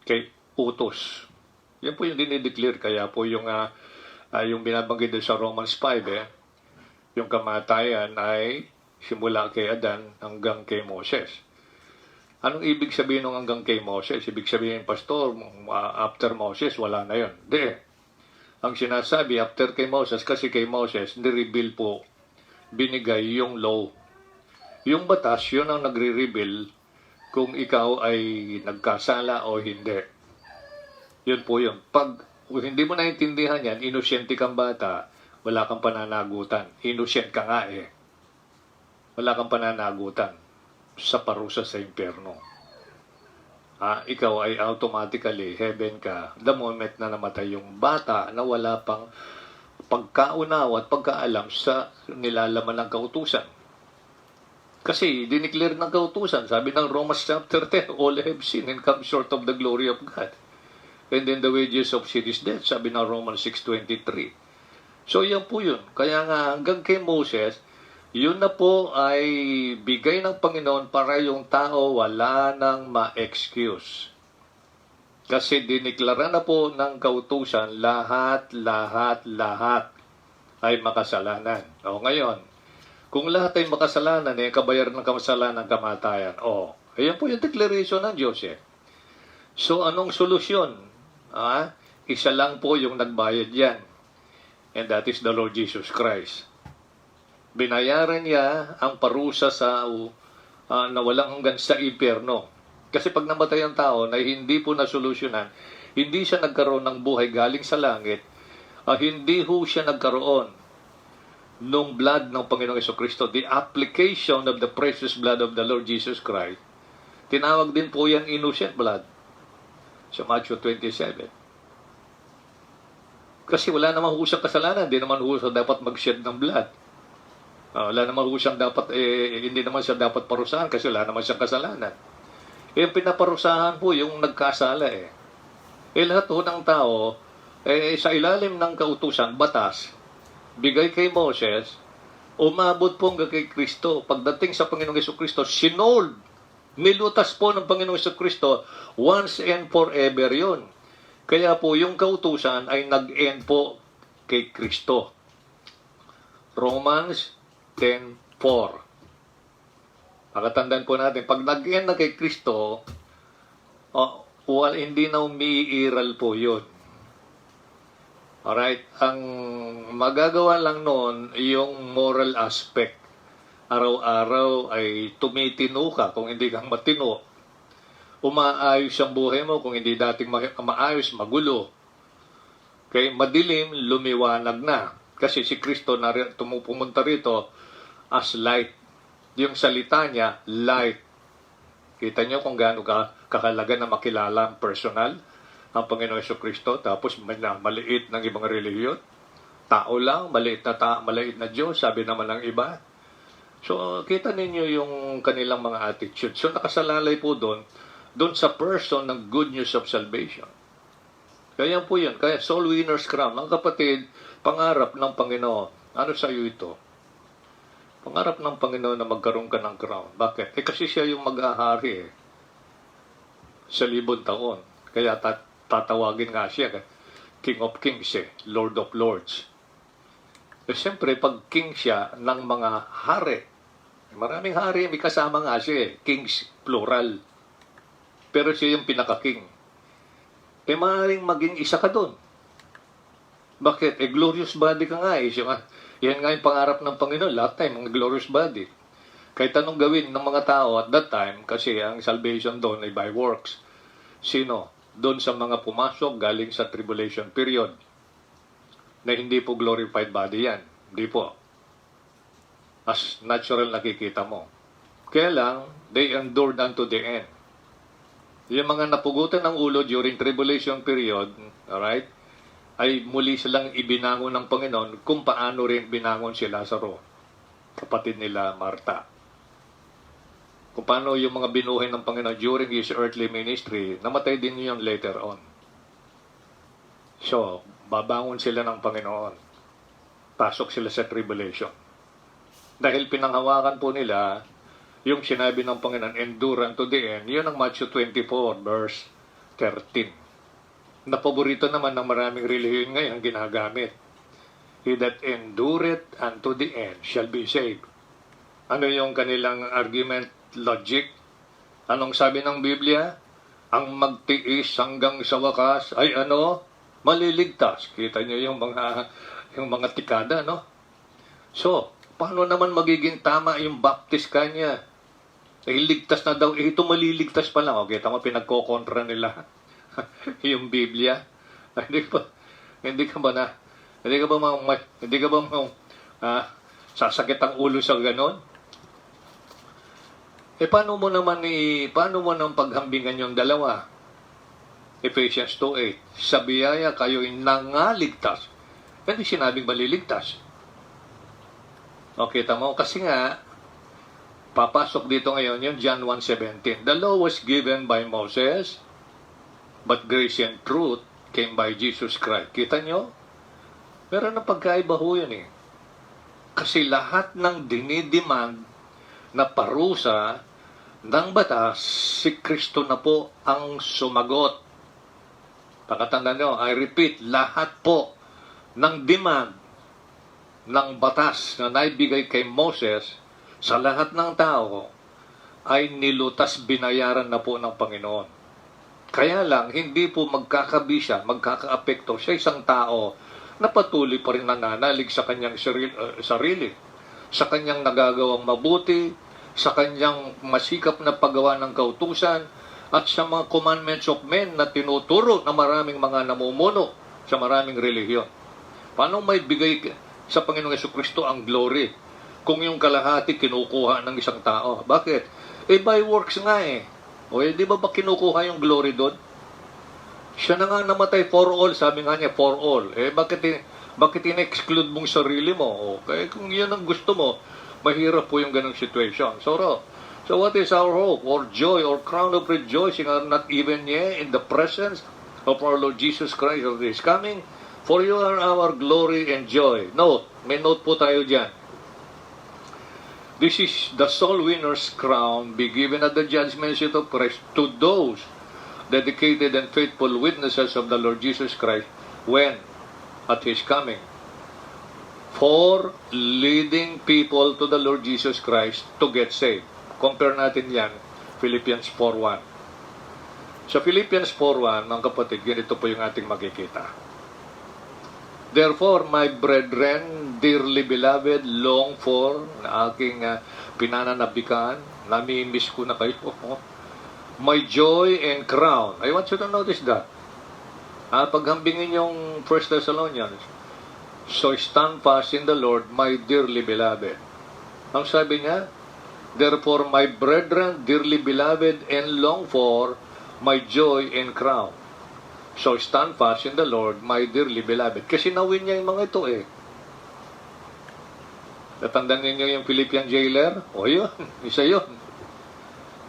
Okay, utos. Yan po yung dinideclare. Kaya po yung binabanggit din sa Romans 5, yung kamatayan ay simula kay Adan hanggang kay Moses. Anong ibig sabihin ng hanggang kay Moses? Ibig sabihin, Pastor, after Moses, wala na yun. Hindi. Ang sinasabi, after kay Moses, kasi kay Moses, ni-reveal po, binigay yung law. Yung batas, yun ang nagre-reveal kung ikaw ay nagkasala o hindi. Yun po yun. Pag hindi mo naintindihan yan, inusyente kang bata, wala kang pananagutan. Inusyent ka nga eh. Wala kang pananagutan sa parusa sa impyerno. Ikaw ay automatically heaven ka the moment na namatay yung bata na wala pang pagkaunawa at pagkaalam sa nilalaman ng kautusan. Kasi dineclare ng kautusan, sabi ng Romans chapter 10, all have sinned and come short of the glory of God. And then the wages of sin is death, sabi ng Romans 6:23. So yan po yun. Kaya nga hanggang kay Moses, yun na po ay bigay ng Panginoon para yung tao wala nang ma-excuse. Kasi diniklara na po ng kautusan, lahat ay makasalanan. O ngayon, kung lahat ay makasalanan, kabayaran ng kasalanan, kamatayan. Ayan po yung declaration ng Diyos. So anong solusyon? isa lang po yung nagbayad yan. And that is the Lord Jesus Christ. Binayaran niya ang parusa sa na walang hanggan sa impyerno. Kasi pag namatay ang tao na hindi po nasolusyonan, hindi siya nagkaroon ng buhay galing sa langit, hindi ho siya nagkaroon nung blood ng Panginoong Jesucristo, the application of the precious blood of the Lord Jesus Christ. Tinawag din po yan innocent blood sa Matthew 27. Kasi wala naman ho siyang kasalanan, hindi naman ho siya dapat mag-shed ng blood. Wala naman ho siyang dapat, hindi naman siya dapat parusahan kasi wala naman siyang kasalanan. Yung pinaparusahan po yung nagkasala lahat ho ng tao, sa ilalim ng kautusan, batas, bigay kay Moses, umabot po hanggang kay Kristo. Pagdating sa Panginoong Jesucristo, sinold, nilutas po ng Panginoong Jesucristo, once and forever yun. Kaya po yung kautusan ay nag-end po kay Kristo. Romans 10:4. Pakatandaan po natin, pag nag-end na kay Kristo, hindi na umiiral po yun. Alright? Ang magagawa lang noon, yung moral aspect. Araw-araw ay tumitino ka kung hindi kang matino. Umaayos ang buhay mo kung hindi dating maayos, magulo. Kaya madilim, lumiwanag na. Kasi si Kristo na pumunta rito as light. Yung salita niya, light. Kita niyo kung gaano kakalaga na makilala ang personal ang Panginoon Jesucristo. Tapos maliit ng ibang relihiyon. Tao lang, maliit na Diyos, sabi naman ng iba. So, kita ninyo yung kanilang mga attitude. So, nakasalalay po doon sa person ng good news of salvation. Kaya po yun. Kaya soul winner's crown. Mga kapatid, pangarap ng Panginoon. Ano sa iyo ito? Pangarap ng Panginoon na magkaroon ka ng crown. Bakit? Kasi siya yung mag-ahari sa 1,000 taon. Kaya tatawagin nga siya King of Kings Lord of Lords. Siyempre, pag king siya ng mga hari, maraming hari, may kasama nga siya kings, plural. Pero siya yung pinaka-king. Maaaring maging isa ka doon. Bakit? Glorious body ka nga yan nga yung pangarap ng Panginoon. Lahat time, mga glorious body. Kahit anong gawin ng mga tao at that time, kasi ang salvation doon ay by works. Sino? Doon sa mga pumasok galing sa tribulation period. Na hindi po glorified body yan. Hindi po. As natural nakikita mo. Kaya lang, they endured unto the end. Yung mga napugutan ng ulo during tribulation period, alright, ay muli silang ibinangon ng Panginoon kung paano rin binangon si Lazaro, kapatid nila Marta. Kung paano yung mga binuhay ng Panginoon during his earthly ministry, namatay din yun later on. So, babangon sila ng Panginoon. Pasok sila sa tribulation. Dahil pinanghawakan po nila yung sinabi ng Panginoon, endure unto the end, yun ang Matthew 24, verse 13. Na paborito naman ng maraming relihiyon ngayon ginagamit. He that endureth unto the end shall be saved. Ano yung kanilang argument, logic? Anong sabi ng Biblia? Ang magtiis hanggang sa wakas ay maliligtas. Kita niyo yung mga tikada, no? So, paano naman magiging tama yung baptist kanya? Ligtas na daw. Ito maliligtas pa lang. Kita mo, pinagkokontra nila yung Biblia. Hindi ka ba sasakit ang ulo sa ganon? Paano mo naman paghambingan yung dalawa? Ephesians 2:8. Sa biyaya kayo'y nangaligtas. Hindi sinabing maliligtas. Kita mo, kasi nga, papasok dito ngayon yung John 1:17. The law was given by Moses, but grace and truth came by Jesus Christ. Kita nyo? Pero na pagkaiba ho yun Kasi lahat ng dinidemand na parusa ng batas, si Kristo na po ang sumagot. Pakatandaan nyo, I repeat, lahat po ng demand ng batas na naibigay kay Moses sa lahat ng tao ay nilutas, binayaran na po ng Panginoon. Kaya lang, hindi po magkakabisa, magkakaapekto sa isang tao na patuloy pa rin nananalig sa kanyang sarili, sa kanyang nagagawang mabuti, sa kanyang masikap na paggawa ng kautusan, at sa mga commandments of men na tinuturo ng maraming mga namumuno sa maraming relihiyon. Paano may bigay sa Panginoong Jesucristo ang glory kung yung kalahati kinukuha ng isang tao? Bakit? By works nga eh. O di ba kinukuha yung glory doon? Siya na nga namatay for all, sabi nga niya, for all. Bakit in-exclude mong sarili mo? Okay, kung yan ang gusto mo, mahirap po yung ganong situation. So what is our hope, or joy, or crown of rejoicing, are not even yet in the presence of our Lord Jesus Christ of His coming? For you are our glory and joy. Note, may note po tayo dyan. This is the soul winner's crown be given at the judgment seat of Christ to those dedicated and faithful witnesses of the Lord Jesus Christ when at His coming, for leading people to the Lord Jesus Christ to get saved. Compare natin yan, Philippians 4.1. Sa Philippians 4.1, mga kapatid, ganito po yung ating makikita. Therefore, my brethren, dearly beloved, long for, na aking pinananabikan, namimiss ko na kayo, my joy and crown. I want you to notice that. Paghambingin yung 1 Thessalonians, so stand fast in the Lord, my dearly beloved. Ang sabi niya, therefore, my brethren, dearly beloved, and long for, my joy and crown. So stand fast in the Lord, my dearly beloved. Kasi nawin niya yung mga ito eh. Natandaan niyo yung Philippian jailer? O yun, isa yun.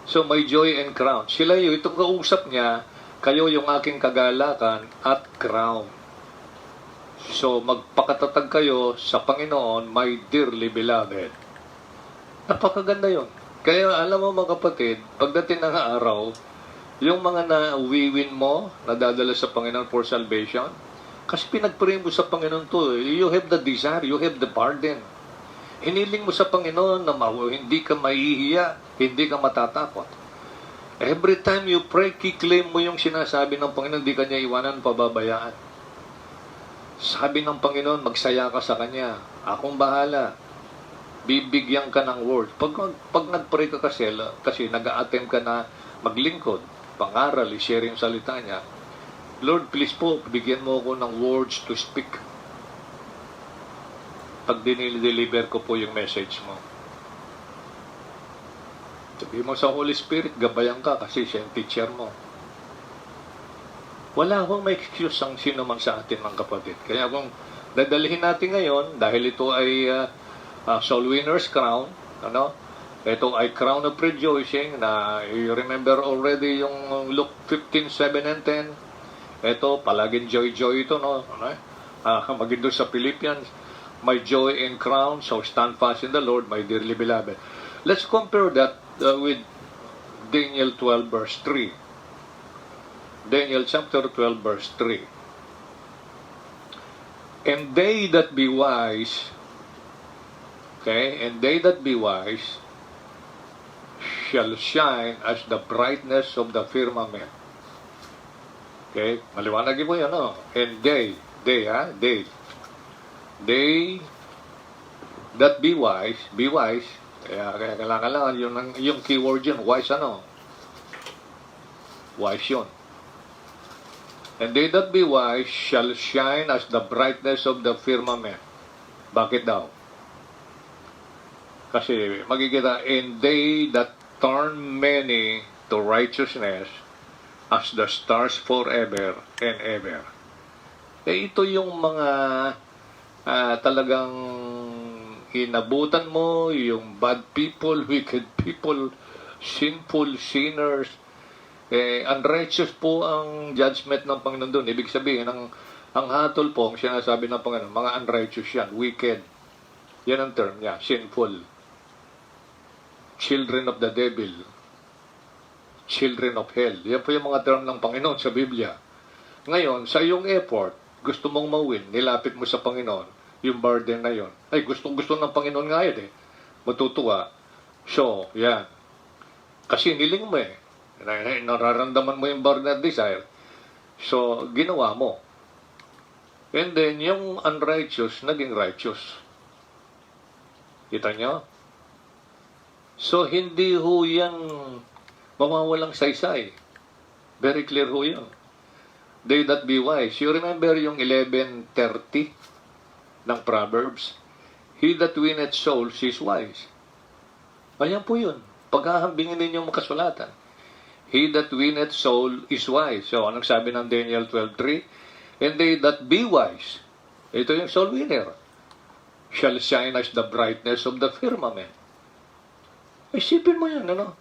So my joy and crown. Sila yun, itong kausap niya, kayo yung aking kagalakan at crown. So magpakatatag kayo sa Panginoon, my dearly beloved. Napakaganda yun. Kaya alam mo mga kapatid, pagdating ng araw, yung mga na-wiwin mo, nadadala sa Panginoon for salvation, kasi pinag-pray mo sa Panginoon to. You have the desire, you have the pardon. Hiniling mo sa Panginoon na hindi ka mahihiya, hindi ka matatakot. Every time you pray, kiklaim mo yung sinasabi ng Panginoon, hindi ka niya iwanan, pababayaan. Sabi ng Panginoon, magsaya ka sa Kanya. Akong bahala. Bibigyan ka ng word. Pag nag-pray ka kasi nag-a-attempt ka na maglingkod, pangaral, i-share yung salita niya, Lord, please po, bigyan mo ako ng words to speak. Pag dinideliver ko po yung message mo. Sabi mo sa Holy Spirit, gabayan ka kasi siya yung teacher mo. Wala akong may excuse ang sino man sa atin, mga kapatid. Kaya kung dadalhin natin ngayon, dahil ito ay soul winner's crown, ito ay crown of rejoicing na you remember already yung Luke 15, 7 and 10. Ito, palaging joy-joy ito, no? Maging doon sa Philippians, my joy and crown, so stand fast in the Lord, my dearly beloved. Let's compare that with Daniel 12, verse 3. Daniel chapter 12, verse 3. And they that be wise, and they that be wise, shall shine as the brightness of the firmament. Okay? Maliwanag mo yan, no? And they that be wise, kaya kailangan yung keyword yun, wise wise yun. And they that be wise shall shine as the brightness of the firmament. Bakit daw? Kasi magkikita, and they that turn many to righteousness as the stars forever and ever. Ito yung mga talagang inabutan mo, yung bad people, wicked people, sinful sinners, unrighteous po ang judgment ng Panginoon doon. Ibig sabihin, ang hatol po, ang sinasabi ng Panginoon, mga unrighteous yan, wicked. Yan ang term niya, sinful. Children of the devil. Children of hell. Yan po yung mga term ng Panginoon sa Biblia. Ngayon, sa iyong effort, gusto mong mawin, nilapit mo sa Panginoon, yung burden na yon. Ay, gusto ng Panginoon nga yan eh. Matutuwa. So, yan. Kasi niling mo eh. Nararamdaman mo yung burden at desire. So, ginawa mo. And then, yung unrighteous, naging righteous. Kita nyo? So, hindi ho yan mawawalang saysay. Very clear ho yan. They that be wise. You remember yung 11:30 ng Proverbs? He that winneth souls is wise. Ayan po yun. Paghahambingin ninyo ang kasulatan. He that winneth soul is wise. So, anong sabi ng Daniel 12:3? And they that be wise, ito yung soul winner, shall shine as the brightness of the firmament. Isipin mo yan, ano?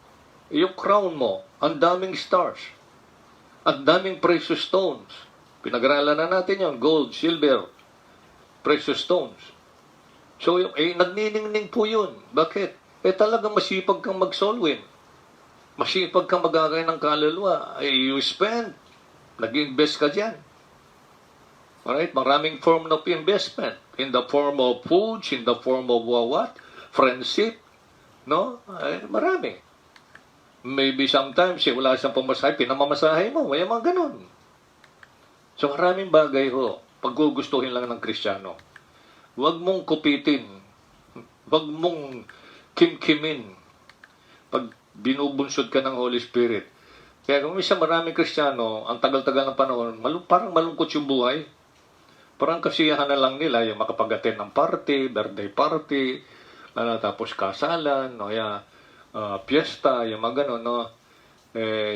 Yung crown mo, ang daming stars, ang daming precious stones. Pinag-aralan na natin yun, gold, silver, precious stones. So, nagniningning po yun. Bakit? Talagang masipag kang mag-soul win. Masipag kang magagay ng kaluluwa. You spend, nag-invest ka dyan. Alright? Maraming form of investment. In the form of foods, in the form of what? Friendship. No? Marami. Maybe sometimes, wala siyang pamasahe, pinamamasahe mo. May mga ganun. So, maraming bagay ho. Paggugustuhin lang ng Kristiyano. Huwag mong kupitin. Huwag mong kimkimin. Pag binubunsod ka ng Holy Spirit. Kaya kung minsan maraming Kristiyano, ang tagal-tagal ng panahon, parang malungkot yung buhay. Parang kasiyahan na lang nila yung makapag-attend ng party, birthday party, tapos kasalan, o piyesta, yung mga gano'n, no?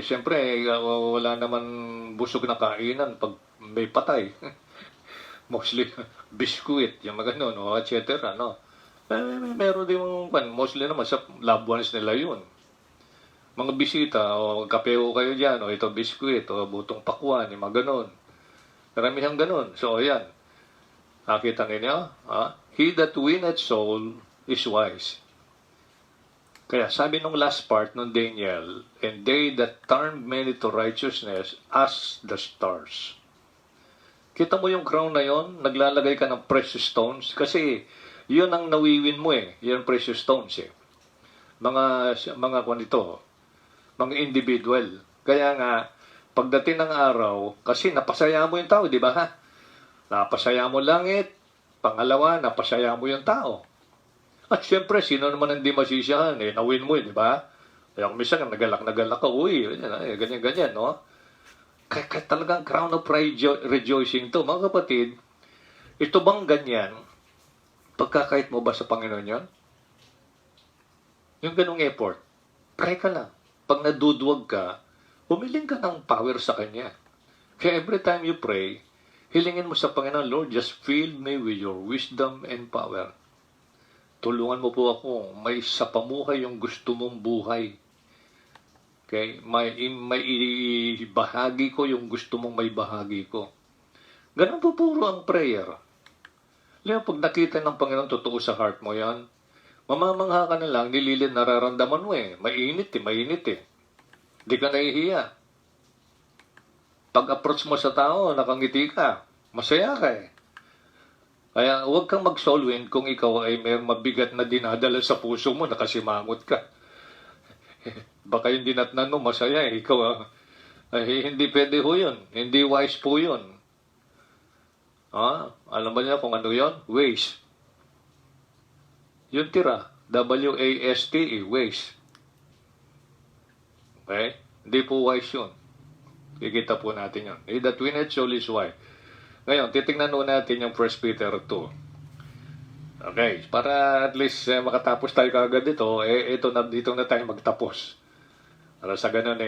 Siyempre, wala naman busog na kainan pag may patay. Mostly, biskuit, yung mga gano'n, no? etc. No? Meron din mostly naman sa loved ones nila yun. Mga bisita, o kape ho kayo dyan, o ito biskuit, o butong pakwan, yung mga gano'n. Maramihang gano'n. So, ayan. Nakita ninyo? He that winneth soul is wise. Kaya sabi nung last part ng Daniel, and they that turn many to righteousness as the stars. Kita mo yung crown na yon, naglalagay ka ng precious stones, kasi yun ang nawiwin mo yun precious stones Mga kwanito, mga individual. Kaya nga, pagdating ng araw, kasi napasaya mo yung tao, di ba ha? Napasaya mo langit. Pangalawa, napasaya mo yung tao. At syempre, sino naman hindi masisiyahan? Nawin mo, di ba? Kaya kung minsan, nagalak ka, uy, ganyan, no? Kaya talagang crown of rejoicing to. Mga kapatid, ito bang ganyan? Pagkakait mo ba sa Panginoon yun? Yung ganung effort, pray ka lang. Pag naduduwag ka, humiling ka ng power sa Kanya. Kaya every time you pray, hilingin mo sa Panginoon, Lord, just fill me with your wisdom and power. Tulungan mo po ako, may sa pamuhay yung gusto mong buhay. Okay? May ibahagi ko yung gusto mong may bahagi ko. Ganun po puro ang prayer. Leo, pag nakita ng Panginoon, totoo sa heart mo yan, mamamangha ka na lang, nililin nararamdaman mo Mainit mainit Hindi ka nahihiya. Pag-approach mo sa tao, nakangiti ka, masaya ka Kaya huwag kang mag-soul win kung ikaw ay may mabigat na dinadala sa puso mo, nakasimangot ka. Baka yung dinatnan mo, masaya ikaw hindi pwede ho yun. Hindi wise po yun. Alam ba niya kung ano yun? Waste. Yung tira, W-A-S-T-E, waste. Okay? Hindi po wise yun. Kikita po natin yun. He that winneth soul is wise. Ngayon, titingnan po natin yung 1 Peter 2. Okay, para at least makatapos tayo kagad dito, dito na tayo magtapos. Para sa ganun,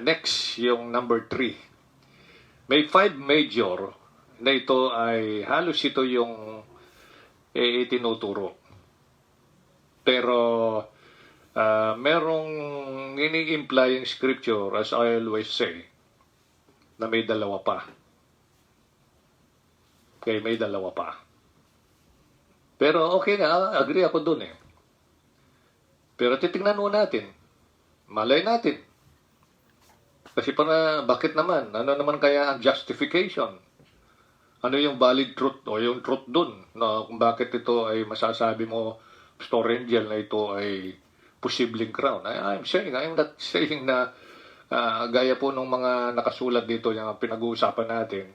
next, yung number 3. May 5 major na ito ay halos ito yung itinuturo. Pero, merong ini-imply yung scripture, as I always say, na may dalawa pa. Okay, may dalawa pa. Pero okay na, agree ako dun Pero titingnan mo natin. Malay natin. Kasi bakit naman? Ano naman kaya ang justification? Ano yung valid truth o yung truth dun? Na kung bakit ito ay masasabi mo, Pastor Angel, na ito ay posibleng crown. I'm not saying na gaya po ng mga nakasulat dito, yung pinag-uusapan natin,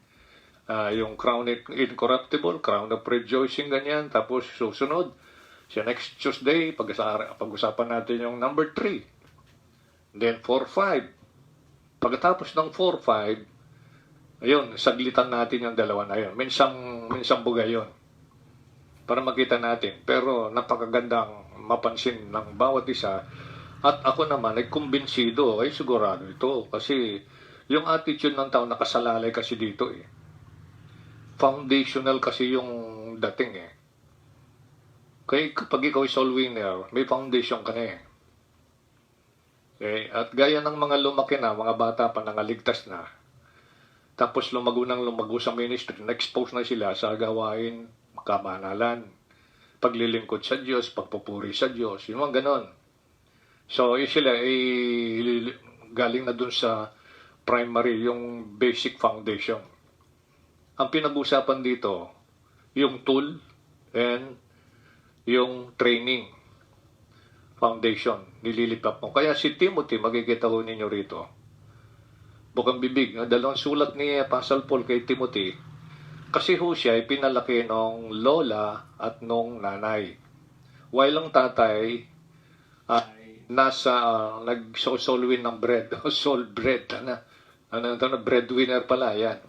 yung crown incorruptible, crown of rejoicing, ganyan. Tapos susunod, sa next Tuesday, pag-usapan natin yung number 3. Then 4-5. Pagkatapos ng 4-5, ayun, saglitan natin yung dalawa na yun. Minsang bugay yun. Para makita natin. Pero napakagandang mapansin ng bawat isa. At ako naman ay kumbinsido, ay sigurado ito. Kasi yung attitude ng tao nakasalalay kasi dito eh. Foundational kasi yung dating eh. Kaya kapag ikaw ay soul winner, may foundation ka na eh. Okay? At gaya ng mga lumaki na, mga bata pa nangaligtas na, tapos lumago sa ministry, na-expose na sila sa gawain kabanalan, paglilingkod sa Diyos, pagpupuri sa Diyos, yung mga ganon. So, sila ay galing na dun sa primary, yung basic foundation. Ang pinag-usapan dito, yung tool and yung training foundation, nililipap mo. Kaya si Timothy, makikita ko ninyo rito, bukang bibig, dalawang sulat ni Apostle Paul kay Timothy, kasi ho siya ay pinalaki nung lola at nung nanay. While ang tatay ay nag-solwin ng bread, soul bread, breadwinner pala, yan.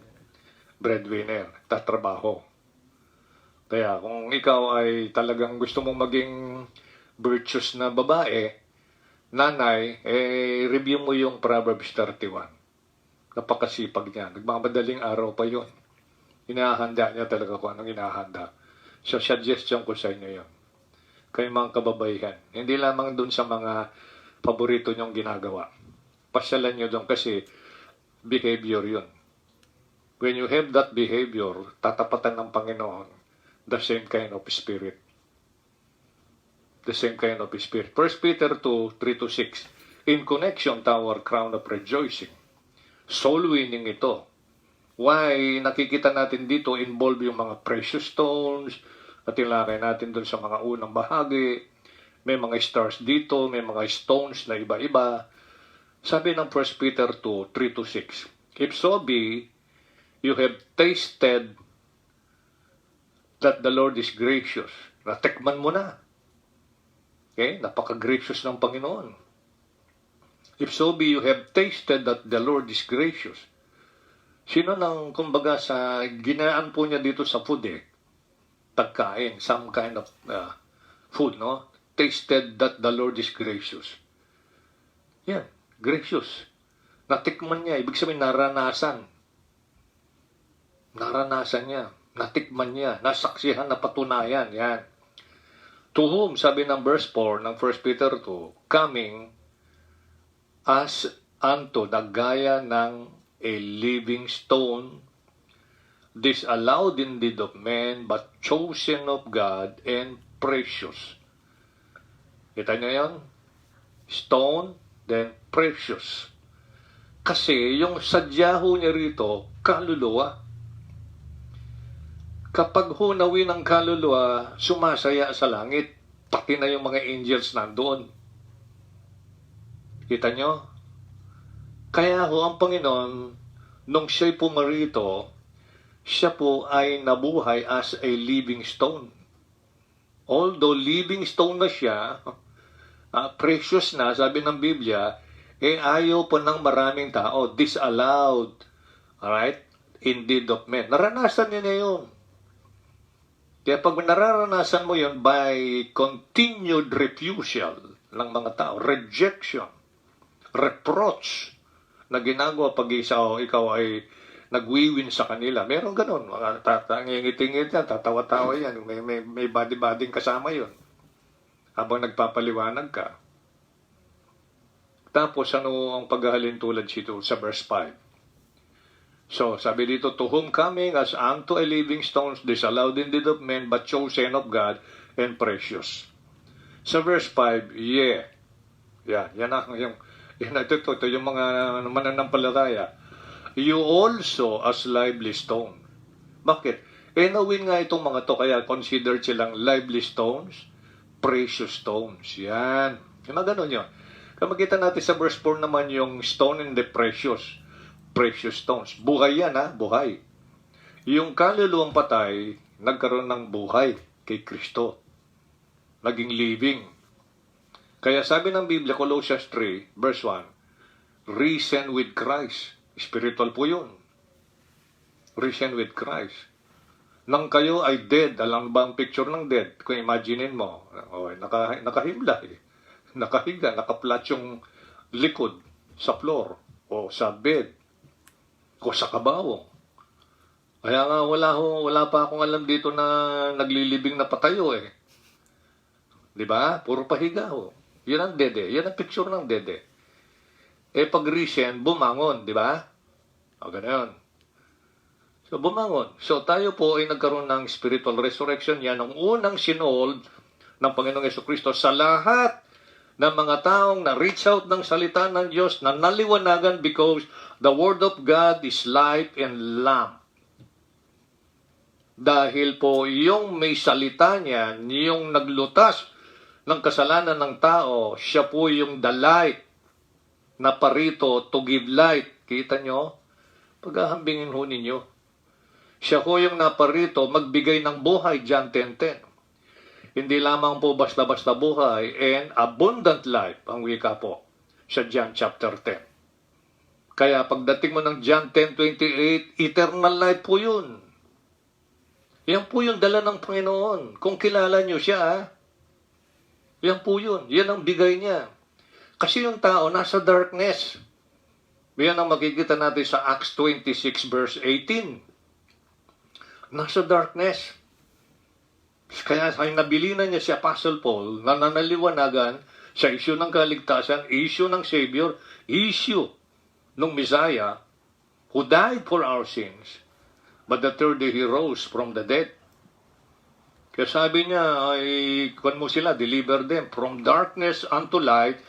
Breadwinner, tatrabaho. Kaya kung ikaw ay talagang gusto mong maging virtuous na babae, nanay, review mo yung Proverbs 31. Napakasipag niya. Nagmamadaling araw pa yun. Inahanda niya talaga kung anong inahanda. So, suggestion ko sa inyo yun. Kayo mga kababaihan. Hindi lamang dun sa mga paborito niyong ginagawa. Pasyalan niyo doon kasi behavior yun. When you have that behavior, tatapatan ng Panginoon the same kind of spirit. The same kind of spirit. 1 Peter 2, 3-6. In connection to our crown of rejoicing. Soul winning ito. Why nakikita natin dito involve yung mga precious stones, at ilagay natin dun sa mga unang bahagi. May mga stars dito, may mga stones na iba-iba. Sabi ng 1 Peter 2, 3-6. If so be, you have tasted that the Lord is gracious. Natikman mo na. Okay? Napaka-gracious ng Panginoon. If so be you have tasted that the Lord is gracious. Sino nang, kumbaga, sa ginaan po niya dito sa food eh? Pagkain, some kind of food, no? Tasted that the Lord is gracious. Yan, gracious. Natikman niya, ibig sabihin naranasan. Naranasan niya. Natikman niya, nasaksihan, napatunayan, yan. To whom, sabi ng verse 4 ng 1 Peter 2, coming as unto the gaya ng a living stone, disallowed indeed of men, but chosen of God and precious. Kita niyo yun? Stone, then precious. Kasi yung sadyaho niya rito, kaluluwa. Kapag hunawin ng kaluluwa, sumasaya sa langit, pati na yung mga angels nandoon. Kita nyo? Kaya ho ang Panginoon, nung siya'y pumarito, siya po ay nabuhay as a living stone. Although living stone na siya, precious na, sabi ng Biblia, ayaw po ng maraming tao, disallowed, alright, indeed of men. Naranasan niya yun. Kaya pag nararanasan mo yun by continued refusal ng mga tao, rejection, reproach na ginagawa pag ikaw ay nagwiwin sa kanila. Meron ganun. Ngingiti-ngiti yan, tatawa-tawa yan. May body-bading kasama yun. Habang nagpapaliwanag ka. Tapos ano ang paghahalin tulad sito sa verse 5? So, sabi dito, to whom coming as unto a living stones, disallowed indeed of men, but chosen of God and precious. Sa verse 5, yeah. Yan ito yung mga mananampalataya. You also as lively stone. Bakit? Nawin nga itong mga to, kaya considered silang lively stones, precious stones. Yan. Yung mga ganun yun. Kaya makita natin sa verse 4 naman yung stone and the precious stones. Buhay yan, ha? Buhay. Yung kaluluwang patay, nagkaroon ng buhay kay Kristo. Naging living. Kaya sabi ng Biblia, Colossians 3, verse 1, risen with Christ. Spiritual po yun. Risen with Christ. Nang kayo ay dead, alam ba ang picture ng dead? Kung imaginein mo, nakahimla eh. Nakahiga, nakaplat yung likod sa floor o sa bed o sa kabawong. Kaya nga wala pa akong alam dito na naglilibing na patayo eh. Di ba? Puro pahiga ho. Yan ang dede. Yan ang picture ng dede. Eh pag risen, bumangon, di ba? O ganoon. So bumangon. So tayo po ay nagkaroon ng spiritual resurrection. Yan ang unang sinold ng Panginoong Jesucristo sa lahat ng mga taong na-reach out ng salita ng Diyos na naliwanagan because the Word of God is life and lamp. Dahil po yung may salita niya, yung naglutas ng kasalanan ng tao, siya po yung the light na parito to give light. Kita nyo? Paghahambingin ho ninyo. Siya po yung naparito magbigay ng buhay, John 10:10. Hindi lamang po basta-basta buhay and abundant life ang wika po sa John chapter 10. Kaya pagdating mo ng John 10:28, eternal life po yun. Yan po yung dala ng Panginoon. Kung kilala nyo siya, yan po yun. Yan ang bigay niya. Kasi yung tao nasa darkness. Yan ang makikita natin sa Acts 26 verse 18. Nasa darkness. Kaya nabilinan niya si Apostle Paul na nanaliwanagan sa issue ng kaligtasan, issue ng Savior, issue ng Messiah who died for our sins. But the third day he rose from the dead. Kaya sabi niya, ay kung mo sila, deliver them from darkness unto light,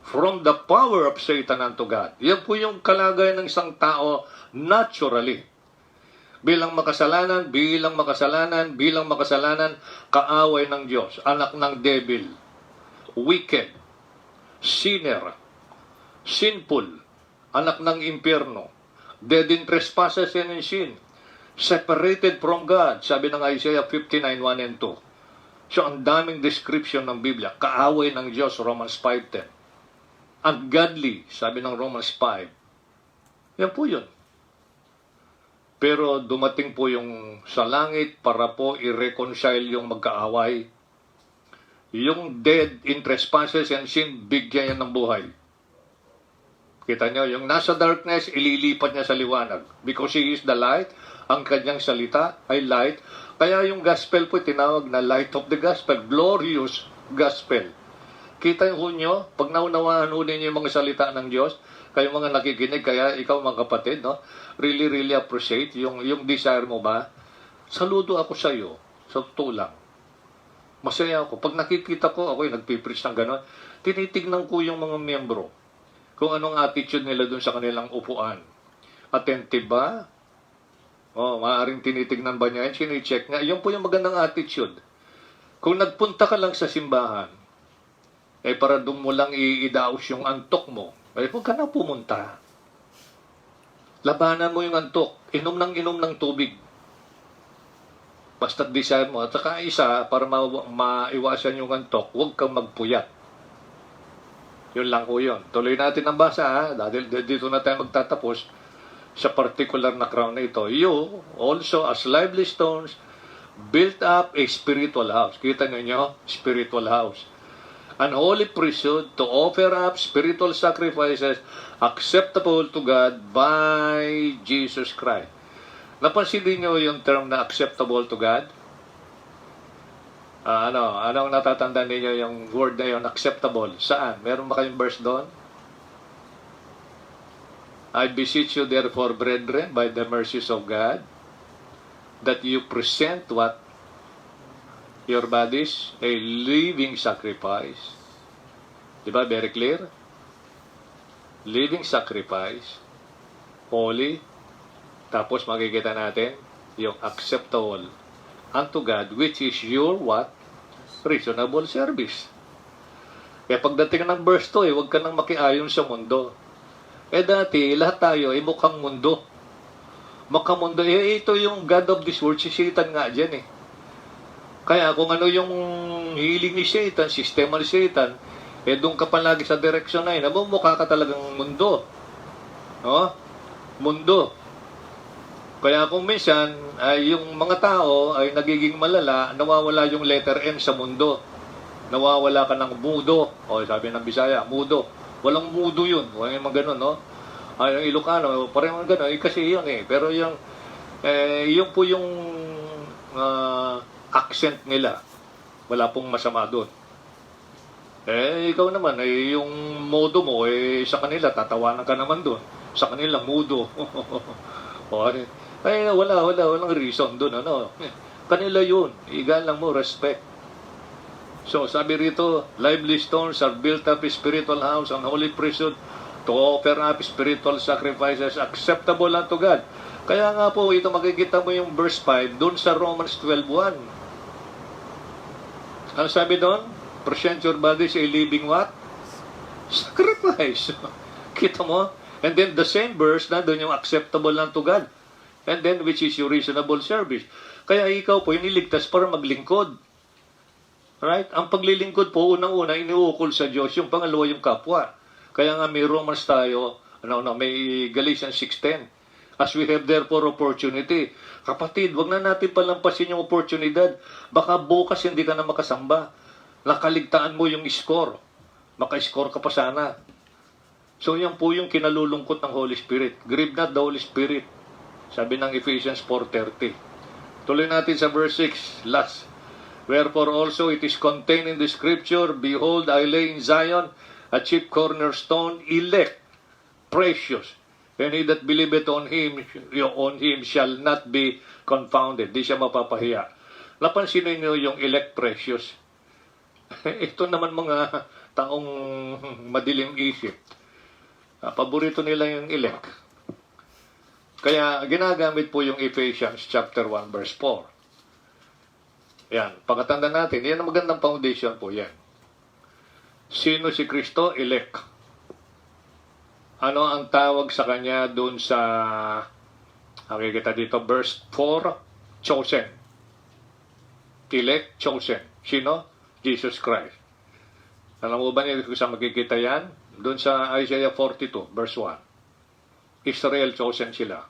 from the power of Satan unto God. Yan po yung kalagayan ng isang tao naturally. Bilang makasalanan, kaaway ng Diyos, anak ng devil, wicked, sinner, sinful, anak ng impyerno, dead in trespasses and in sin, separated from God, sabi ng Isaiah 59:1 and 2. So, ang daming description ng Biblia, kaaway ng Diyos, Romans 5:10. Ungodly, sabi ng Romans 5. Yan po yun. Pero dumating po yung sa langit para po i-reconcile yung magkaaway. Yung dead in trespasses and sin, bigyan yan ng buhay. Kita nyo, yung nasa darkness, ililipat niya sa liwanag. Because He is the light, ang kanyang salita ay light. Kaya yung gospel po tinawag na light of the gospel, glorious gospel. Kita nyo, pag naunawaan ninyo yung mga salita ng Diyos, kayo mga nakikinig, kaya ikaw mga kapatid, no? Really appreciate yung desire mo ba? Saludo ako sa iyo, sa totoo lang. Masaya ako. Pag nakikita ko, ako'y nagpipreach ng gano'n, tinitignan ko yung mga miyembro, kung anong attitude nila dun sa kanilang upuan. Attentive ba? Maaaring tinitignan ba niya yan? Sini-check nga. Yun po yung magandang attitude. Kung nagpunta ka lang sa simbahan, para doon mo lang iidaos yung antok mo, huwag ka na pumunta. Labanan mo yung antok. Inom ng tubig. Basta't desire mo. At saka isa, para maiwasan yung antok, huwag kang magpuyat. Yun lang po yun. Tuloy natin ang basa, ha? Dahil dito na tayo magtatapos sa particular na crown na ito. You also, as lively stones, built up a spiritual house. Kita nyo? Spiritual house. An holy priesthood to offer up spiritual sacrifices acceptable to God by Jesus Christ. Napansin niyo yung term na acceptable to God? Anong natatandaan niyo yung word na yun, acceptable? Saan? Meron ba kayong verse doon? I beseech you therefore, brethren, by the mercies of God, that you present what? Your bodies, a living sacrifice. Diba? Very clear? Living sacrifice, holy, tapos makikita natin yung acceptable unto God, which is your what? reasonable service. Kaya pagdating ng verse 2, huwag ka nang makiayon sa mundo. Dati, lahat tayo ay mukhang mundo. Mukhang mundo. Ito yung God of this world, si Satan nga dyan Kaya kung ano yung hiling ni Satan, sistema ni Satan, doon ka palagi sa direksyon na yun, mukha ka talagang mundo. No? Mundo. Kaya kung minsan, ay yung mga tao ay nagiging malala, nawawala yung letter M sa mundo. Nawawala ka ng mudo. O sabi ng Bisaya, mudo. Walang mudo yun. Walang mga ganun, no? Ay, yung Ilocano, parang mga ganun. Kasi yun Pero yung, yung po yung accent nila. Wala pong masama doon. Ikaw naman, yung modo mo, sa kanila, tatawanan ka naman doon. Sa kanila, mudo. Walang reason doon, ano. Kanila yun. Igalang mo, respect. So, sabi rito, lively stones are built up a spiritual house and holy priesthood to offer up spiritual sacrifices acceptable unto God. Kaya nga po, ito makikita mo yung verse 5 doon sa Romans 12:1. Ang sabi doon, present your bodies a living what? Sacrifice. Kita mo? And then the same verse na doon yung acceptable unto God. And then which is your reasonable service. Kaya ikaw po, iniligtas para maglingkod. Right? Ang paglilingkod po, unang-una, iniukol sa Diyos. Yung pangalawa, yung kapwa. Kaya nga may Romans tayo, may Galatians 6:10. As we have therefore opportunity. Kapatid, wag na natin palampasin yung oportunidad. Baka bukas hindi ka na makasamba. Nakaligtaan mo yung score. Maka-score ka pa sana. So yan po yung kinalulungkot ng Holy Spirit. Grieve not the Holy Spirit. Sabi ng Ephesians 4:30. Tuloy natin sa verse 6, last. Wherefore also it is contained in the scripture, behold, I lay in Zion a chief cornerstone, elect, precious, and he that believeth on him shall not be confounded. Di siya mapapahiya. Napansin niyo yung elect, precious. Ito naman mga taong madilim isip. Paborito nila yung elect. Kaya ginagamit po yung Ephesians chapter 1 verse 4. Yan, pagkatanda natin, yan ang magandang foundation po yan. Sino si Kristo? Elect. Ano ang tawag sa kanya doon sa, nakikita dito, verse 4, chosen. Elect, chosen. Sino? Jesus Christ. Alam mo ba niyo kung saan makikita yan? Doon sa Isaiah 42, verse 1. Israel, chosen sila.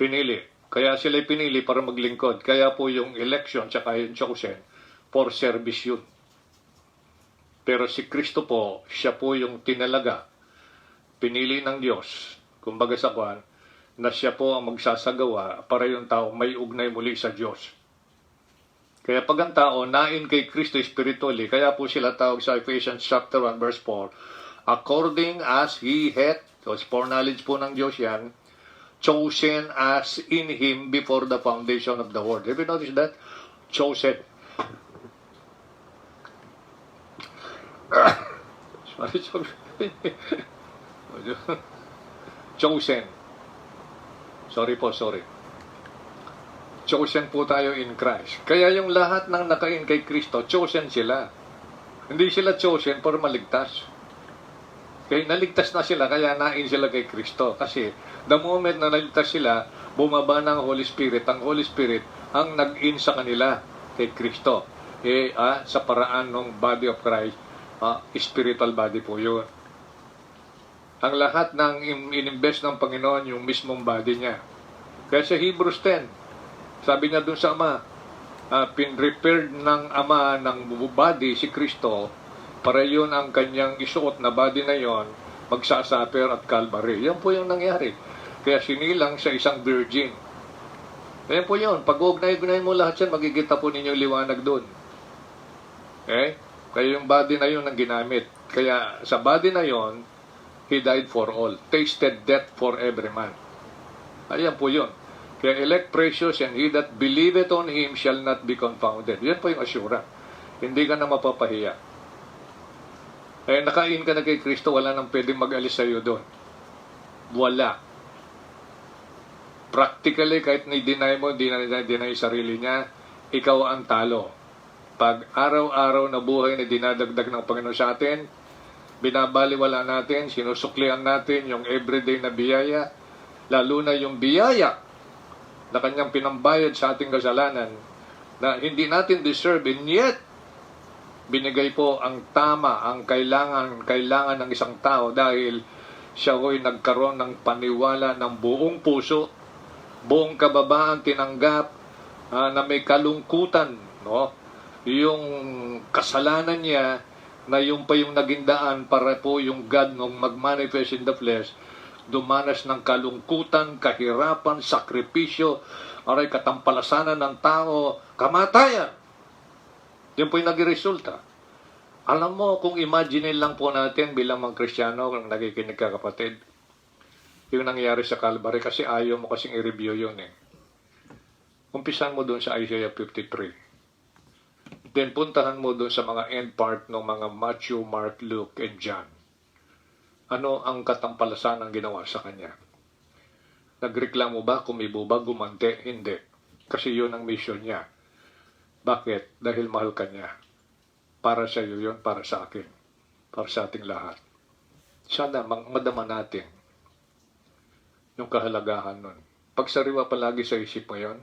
Pinili. Kaya sila pinili para maglingkod. Kaya po yung election tsaka yung chosen for service yun. Pero si Kristo po, siya po yung tinalaga. Pinili ng Diyos. Kumbaga sa kwan, na siya po ang magsasagawa para yung tao may ugnay muli sa Diyos. Kaya pag ang tao nain kay Kristo spiritually, kaya po sila tawag sa Ephesians chapter 1 verse 4, according as He hath, so foreknowledge po ng Diyos yan, chosen us in Him before the foundation of the world. Have you noticed that? Chosen. Chosen. Sorry. Chosen po tayo in Christ. Kaya yung lahat ng nakain kay Kristo, chosen sila. Hindi sila chosen para maligtas. Kaya naligtas na sila, kaya nain sila kay Kristo. Kasi the moment na naligtas sila, bumaba ng Holy Spirit. Ang Holy Spirit ang nag-in sa kanila kay Kristo. Sa paraan ng body of Christ, spiritual body po yun. Ang lahat ng in-invest ng Panginoon, yung mismong body niya. Kaya sa Hebrews 10, sabi niya dun sa Ama, pinrepared ng Ama ng body si Kristo, para yun ang kanyang isuot na body na yon, magsasaper at Calvary. Yan po yung nangyari. Kaya sinilang sa isang virgin. Yan po yun. Pag ugnay-ugnay mo lahat yan, magkikita po ninyo liwanag doon. Kaya yung body na yun ang ginamit. Kaya sa body na yon, He died for all. Tasted death for every man. Ayan po yun. Kaya elect, precious, and he that believeth on Him shall not be confounded. Yan po yung assurance. Hindi ka na mapapahiya. Nakain ka na kay Kristo, wala nang pwedeng mag-alis sa iyo doon. Wala. Practically, kahit ni-deny mo, di na-deny sarili niya, ikaw ang talo. Pag araw-araw na buhay na dinadagdag ng Panginoon sa atin, binabaliwala natin, sinusuklian natin yung everyday na biyaya, lalo na yung biyaya na kanyang pinambayad sa ating kasalanan na hindi natin deserve, and yet binigay po ang tama, ang kailangan ng isang tao dahil siya ho'y nagkaroon ng paniwala ng buong puso, buong kababaan tinanggap na may kalungkutan, no? Yung kasalanan niya na yung pa yung naging daan para po yung God nung mag-manifest in the flesh, dumanas ng kalungkutan, kahirapan, sakripisyo, aray katampalasanan ng tao, kamatayan. Yun po yung nagresulta. Alam mo, kung imagine lang po natin bilang mga Kristiyano, kung nakikinig ka kapatid, yung nangyari sa Calvary, kasi ayaw mo kasing i-review yun eh. Umpisan mo doon sa Isaiah 53. Then puntahan mo doon sa mga end part ng mga Matthew, Mark, Luke, and John. Ano ang katampalasan ang ginawa sa kanya? Nagreklamo ba, kumibo ba, gumante? Hindi. Kasi yun ang mission niya. Bakit? Dahil mahal ka niya. Para sa iyo yun, para sa akin. Para sa ating lahat. Sana madama natin yung kahalagahan nun. Pagsariwa palagi sa isip mo yun,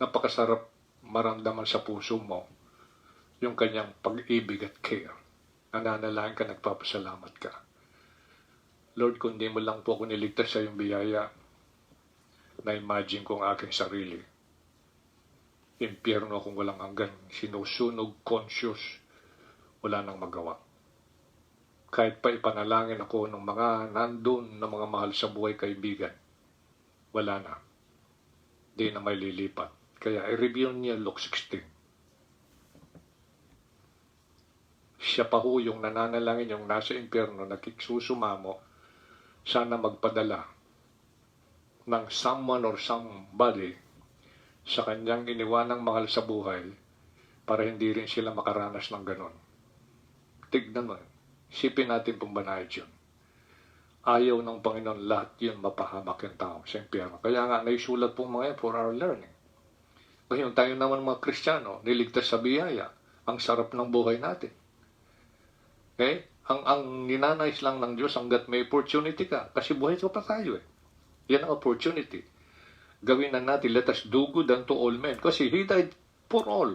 napakasarap maramdaman sa puso mo yung kanyang pag-ibig at care. Nananalangin ka, nagpapasalamat ka. Lord, kung di mo lang po ako niligtas sa iyong biyaya, na-imagine ko ang aking sarili. Impyerno akong walang hanggan, sinusunog, conscious, wala nang magawa. Kahit pa ipanalangin ako ng mga nandun na mga mahal sa buhay kaibigan, wala na. Di na may lilipat. Kaya i-review niya Luke 16. Siya pa ho yung nananalangin, yung nasa impyerno, nakiksusumamo, sana magpadala ng someone or somebody sa kanyang iniwanang mahal sa buhay para hindi rin sila makaranas ng ganon. Tignan mo, sipin natin kung banayad yun. Ayaw ng Panginoon lahat yun mapahamak yung tao sa impyerno. Kaya nga, naisulat pong mga yan for our learning. Ngayon, tayo naman mga Kristiyano, niligtas sa biyaya, ang sarap ng buhay natin. Okay? Ang ninanais lang ng Diyos hanggat may opportunity ka. Kasi buhay ko pa tayo eh. Yan ang opportunity. Gawin na natin, let us do good unto all men. Kasi He died for all.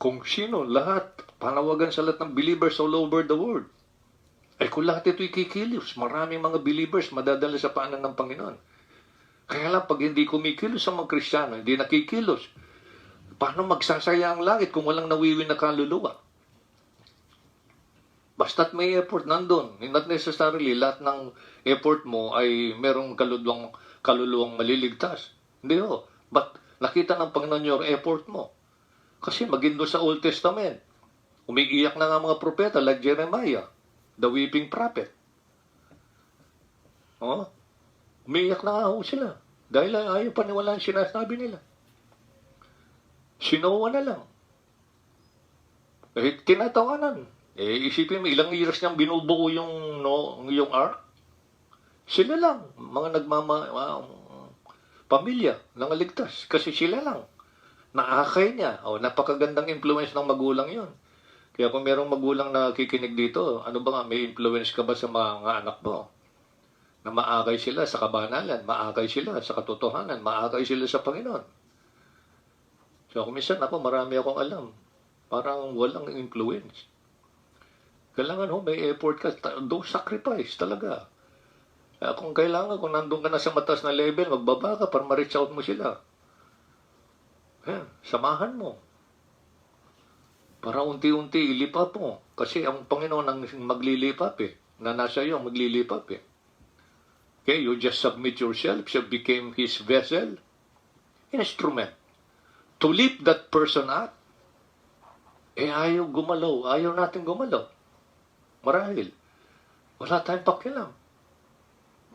Kung sino, lahat, panawagan sa lahat ng believers all over the world. Ay kung lahat ito'y kikilos, maraming mga believers madadala sa paanan ng Panginoon. Kaya lang, pag hindi kumikilos sa mga Kristiyano, hindi nakikilos, paano magsasaya ang langit kung walang nawiwin na kaluluwa? Basta't may effort nandun. Not necessarily lahat ng effort mo ay merong kaluluwang maliligtas. Hindi ho. But nakita ng Panginoon yung effort mo. Kasi maging doon sa Old Testament, umiiyak na nga mga propeta like Jeremiah, the weeping prophet. Oh? Umiiyak na nga ho sila. Dahil ayaw paniwalaan sinasabi nila. Sinowa na lang. Eh, tinatawanan. Isipin mo, ilang years niyang binubuo yung ark? Sila lang, mga pamilya, nangaligtas. Kasi sila lang. Naakay niya. Napakagandang influence ng magulang yon. Kaya kung merong magulang na kikinig dito, ano ba nga, may influence ka ba sa mga anak mo? Na maakay sila sa kabanalan, maakay sila sa katotohanan, maakay sila sa Panginoon. So, kung minsan ako, marami akong alam. Parang walang influence. Kailangan may effort ka. Do sacrifice talaga. Kung kailangan, kung nandun ka na sa mataas na level, magbaba ka para ma-reach out mo sila. Ayan, samahan mo. Para unti-unti ilipap mo. Kasi ang Panginoon ang maglilipap eh. Na nasa iyo ang maglilipap eh. Okay, you just submit yourself. You became His vessel. Instrument. To lift that person up. Ayaw gumalaw. Ayaw natin gumalaw. Marahil, wala tayong pakialam.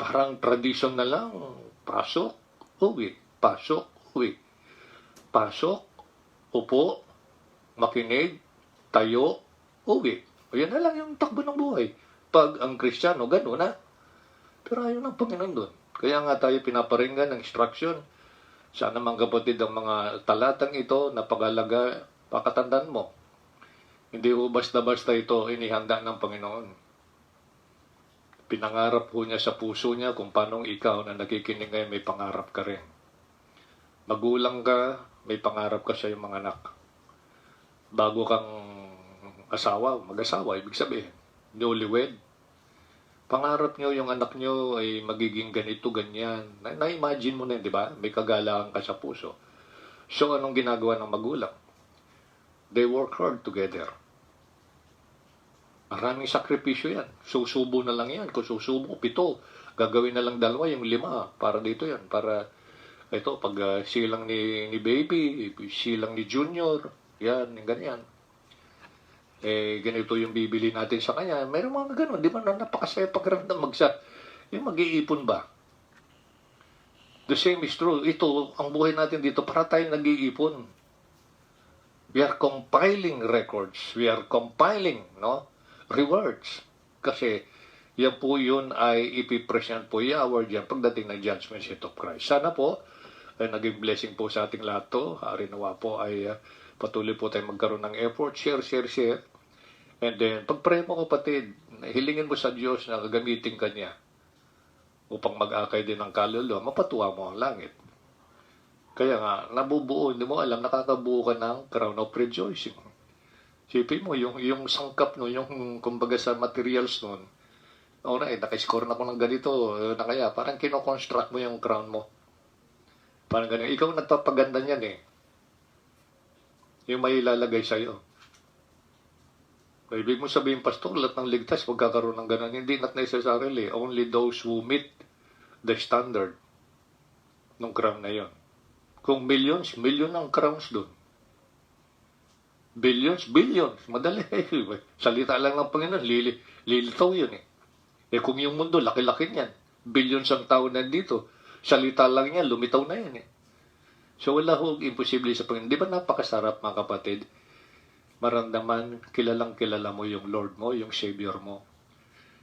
Parang tradisyon na lang, pasok, uwi, pasok, uwi. Pasok, upo, makinig, tayo, uwi. O yan na lang yung takbo ng buhay. Pag ang Kristiyano, gano'n na. Pero ayaw ng Panginoon doon. Kaya nga tayo pinaparinggan ng instruction, Sana mga kapatid, ang mga talatang ito, napakalaga, pakatandaan mo. Hindi ho basta-basta ito inihanda ng Panginoon. Pinangarap ho niya sa puso niya kung paano ikaw na nakikinig ngayon may pangarap ka rin. Magulang ka, may pangarap ka sa iyong mga anak. Bago kang mag-asawa, ibig sabihin, newlywed. Pangarap nyo yung anak nyo ay magiging ganito, ganyan. Na-imagine mo na, di ba? May kagalangan ka sa puso. So, anong ginagawa ng magulang? They work hard together. Maraming sakripisyo yan. Susubo na lang yan. Kung susubo, 7. Gagawin na lang 2, yung 5. Para dito yan. Para, ito, pag silang ni baby, silang ni junior, yan, yung ganyan. Ganito yung bibili natin sa kanya. Meron mga ganun, di ba? Napakasaya pagramdam yung mag-iipon ba? The same is true. Ito, ang buhay natin dito, para tayo nag-iipon. We are compiling records. We are compiling, rewards. Kasi, yan po yun ay ipipresent po Yahweh yan pagdating ng judgment seat of Christ. Sana po, ay naging blessing po sa ating lahat to. Rinawa po ay patuloy po tayo magkaroon ng effort. Share. And then, pag-pray mo kapatid, hilingin mo sa Diyos na gagamitin ka niya upang mag-akay din ng kaluluwa, mapatuwa mo ang langit. Kaya nga, nabubuo, hindi mo alam, nakakabuo ka ng crown of rejoicing. Sipin mo, yung sangkap yung kumbaga sa materials nun, nakiscore na ko ng ganito, na kaya, parang kinoconstruct mo yung crown mo. Parang ganyan. Ikaw nagpapaganda niyan yung may ilalagay sa'yo. Ibig mo sabihin, Pastor, lahat ng ligtas magkakaroon ng ganun. Hindi, not necessarily. Only those who meet the standard ng crown na yon. Kung million ang crowns doon. Billions. Madali. Salita lang ng Panginoon, lilitaw yun kung yung mundo, laki-laki niyan. Billions ang tao nandito. Salita lang yan, lumitaw na yan So wala hong imposible sa Panginoon. Di ba napakasarap mga kapatid? Maramdaman, kilala mo yung Lord mo, yung Savior mo,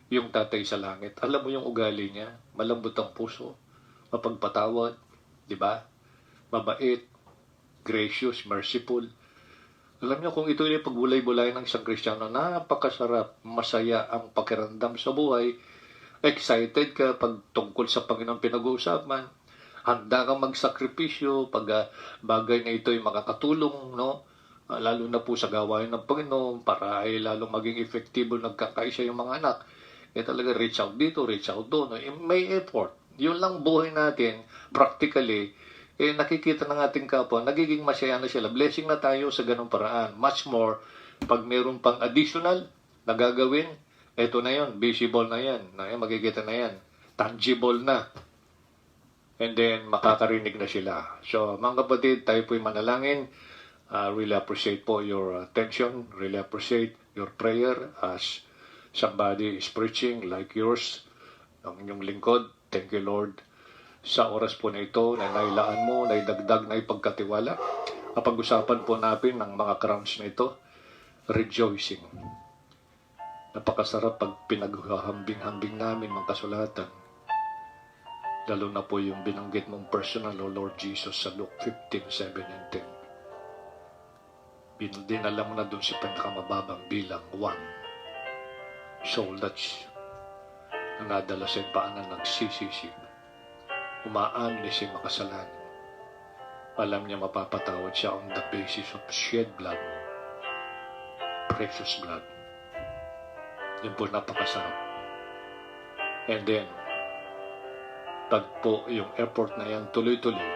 yung Tatay sa langit. Alam mo yung ugali niya, malambot ang puso, mapagpatawad, di ba? Mabait, gracious, merciful. Alam niyo kung ito yung pagbulay-bulay ng isang Kristiyano, napakasarap, masaya ang pakiramdam sa buhay. Excited ka pag tungkol sa Panginoon pinag-uusapan. Handa kang magsakripisyo pag bagay na ito ay makakatulong, lalo na po sa gawain ng Panginoon para ay lalong maging efektibo nagkakaisa yung mga anak. Talaga reach out dito, reach out doon. May effort. Yun lang buhay natin, practically, nakikita ng ating kapwa, nagiging masaya na sila. Blessing na tayo sa ganong paraan. Much more, pag meron pang additional na gagawin, eto na yon, visible na yan, magkikita na yan, tangible na. And then, makakarinig na sila. So, mga kapatid, tayo po'y manalangin. Really appreciate po your attention. Really appreciate your prayer as somebody is preaching like yours. Ang inyong lingkod. Thank you, Lord. Sa oras po na ito, na nailaan mo, na idagdag na ipagkatiwala. Kapag-usapan po natin ng mga crowns na ito, rejoicing. Napakasarap pag pinaghahambing-hambing namin mga kasulatan. Lalo na po yung binanggit mong personal, O Lord Jesus, sa Luke 15:7 and 10. Dinala mo na doon si pinakamababang bilang 1. Soul that's nadala sa paanan nagsisisi. Umaamin siya makasalanan. Alam niya mapapatawad siya on the basis of shed blood. Precious blood. Yun po napakasarap. And then, tagpo yung effort na yan tuloy-tuloy.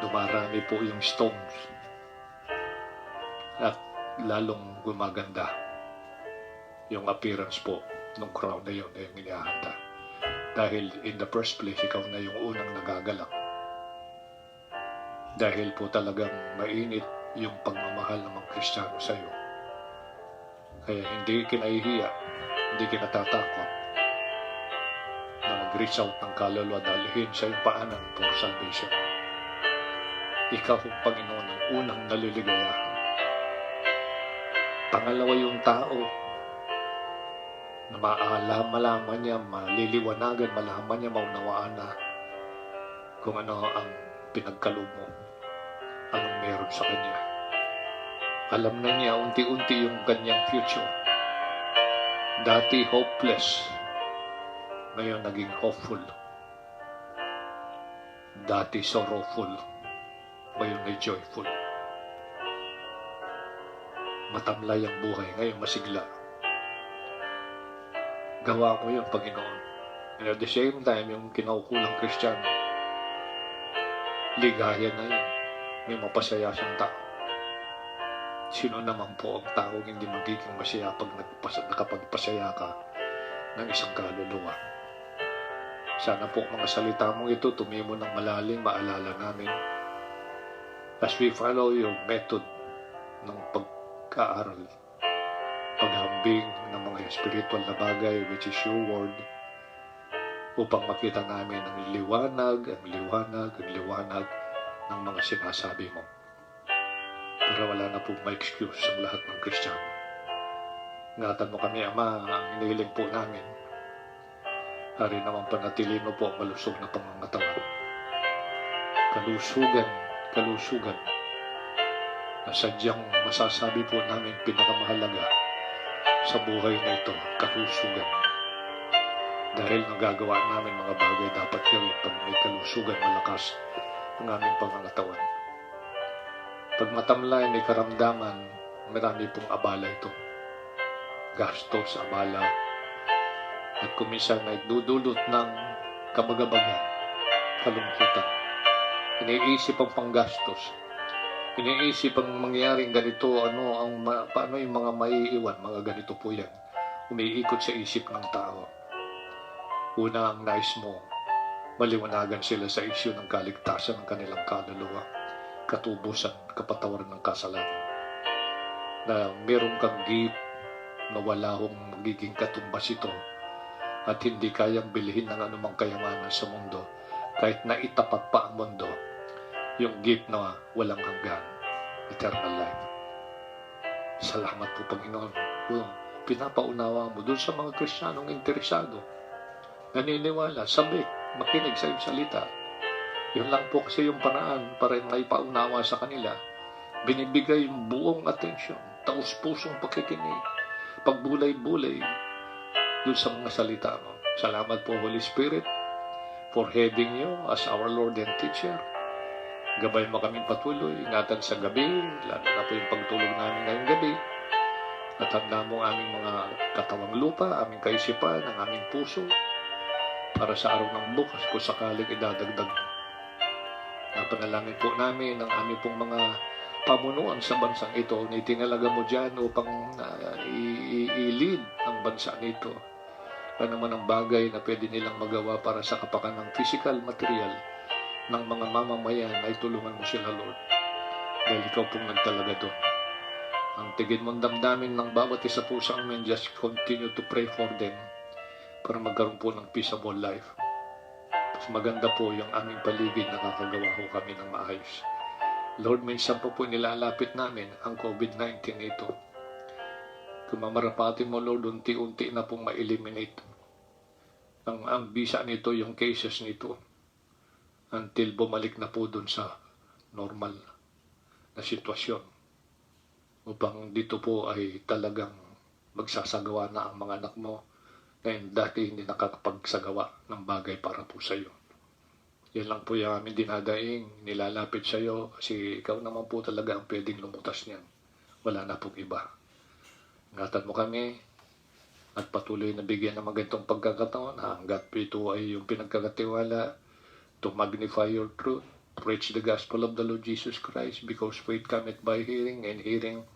Dumarami po yung stones. At lalong gumaganda yung appearance po ng crown na yun na yung inihahanda. Dahil in the first place, ikaw na yung unang nagagalak. Dahil po talagang mainit yung pagmamahal ng mga Kristiyano sa iyo. Kaya hindi kinahihiya, hindi kinatatakot na mag-reach out ng kaluluwa dalhin sa iyong paanan for salvation. Ikaw ang Panginoon ang unang naliligayahan. Pangalawa yung tao na malaman niya, maliliwanagan, malaman niya, maunawaan na kung ano ang pinagkaloob mo, anong meron sa kanya. Alam na niya unti-unti yung kanyang future. Dati hopeless, ngayon naging hopeful. Dati sorrowful, ngayon ay joyful. Matamlay ang buhay, ngayon masigla. Gawa ko yun, Panginoon. And at the same time, yung kinaukulang Kristiyano, ligaya na yun. May mapasaya siyang tao. Sino naman po ang taong hindi magiging masaya pag nakapagpasaya ka ng isang kaluluwa? Sana po mga salita mong ito tumimo ng malalim, maalala namin as we follow your method ng pag-aaral, paghambing ng mga spiritual na bagay, which is your word, upang makita namin ang liwanag ng mga sinasabi mo. Para wala na pong ma-excuse ang lahat ng Kristiyano. Ingatan mo kami, Ama, ang hinihiling po namin. Hari naman panatilin mo po ang malusog na pangangatawan. Kalusugan, na sadyang masasabi po namin pinakamahalaga sa buhay na ito, kalusugan. Dahil nagagawa namin mga bagay dapat gawin pag may kalusugan malakas ang aming pangangatawan. Pag matamlay, may karamdaman, marami pong abala ito. Gastos, abala, at kuminsan ay dudulot ng kabagabagan, kalungkutan. Iniisip ang panggastos. Iniisip ang mangyaring ganito, paano yung mga maiiwan, mga ganito po yan. Umiikot sa isip ng tao. Una, ang nais mo, maliwanagan sila sa isyu ng kaligtasan ng kanilang kaluluwa, katubusan, kapatawaran ng kasalanan. Na meron kang gift na wala hong magiging katumbas ito at hindi kayang bilhin ng anumang kayamanan sa mundo kahit na itapat pa ang mundo, yung gift na walang hanggan, eternal life. Salamat po, Panginoon. Pinapaunawa mo dun sa mga Kristiyanong interesado, naniniwala, sabik, makinig sa iyong salita. Yun lang po kasi yung paraan para may paunawa sa kanila. Binibigay yung buong atensyon, taus-pusong pakikinig, pagbulay-bulay dun sa mga salita mo. Salamat po, Holy Spirit, for heading you as our Lord and Teacher. Gabay mo kaming patuloy, ingatan sa gabi, lalo na po yung pagtulog namin ngayong gabi. At handa mo aming mga katawang lupa, aming kaisipan, ang aming puso, para sa araw ng bukas kung sakaling idadagdag mo. Napanalangin po namin ang aming pong mga pamunuan sa bansang ito na itinalaga mo dyan upang i-lead ang bansa nito. Ano man ang bagay na pwede nilang magawa para sa kapakanan ng physical, material ng mga mamamayan ay tulungan mo sila, Lord. Dahil ikaw pong nagtalaga doon. Ang tigid mong damdamin ng bawat isa po sa amin, just continue to pray for them para magkaroon po ng peaceable life. Mas maganda po yung aming paligid na nakakagawa ho kami ng maayos. Lord, minsan po nilalapit namin ang COVID-19 ito. Kung mamarapatin mo, Lord, unti-unti na pong ma-eliminate ang bisa nito, yung cases nito, until bumalik na po dun sa normal na sitwasyon. Upang dito po ay talagang magsasagawa na ang mga anak mo na dati hindi nakakapagsagawa ng bagay para po sa iyo. Yan lang po yung aming dinadaing, nilalapit sa iyo kasi ikaw naman po talaga ang pwedeng lumutas niyan. Wala na pong iba. Ingatan mo kami at patuloy na bigyan ng magandang pagkakataon hanggat ito ay yung pinagkakatiwala to magnify your truth, preach the gospel of the Lord Jesus Christ, because faith cometh by hearing and hearing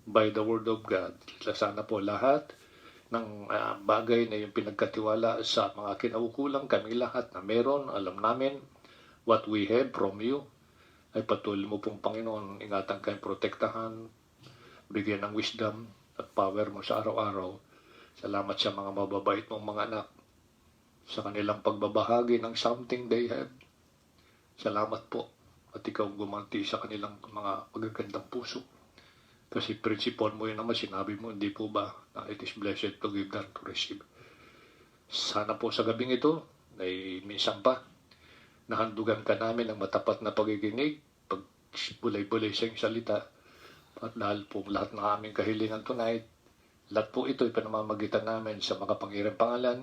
by the word of God. Sana po lahat ng bagay na yung pinagkatiwala sa mga kinaukulang kami lahat na meron, alam namin what we have from you, ay patuloy mo pong Panginoon, ingatan kayong protektahan, bigyan ng wisdom at power mo sa araw-araw. Salamat sa mga mababait mong mga anak sa kanilang pagbabahagi ng something they have. Salamat po at ikaw gumanti sa kanilang mga magagandang puso. Kasi principle mo yun naman, sinabi mo, hindi po ba, na it is blessed to give than to receive. Sana po sa gabing ito, ay minsan pa, nahandugan ka namin ng matapat na pagiginig, pag bulay-bulay sa iyong salita, at dahil po lahat ng aming kahilingan tonight, lahat po ito ipinamamagitan namin sa makapangyarihang pangalan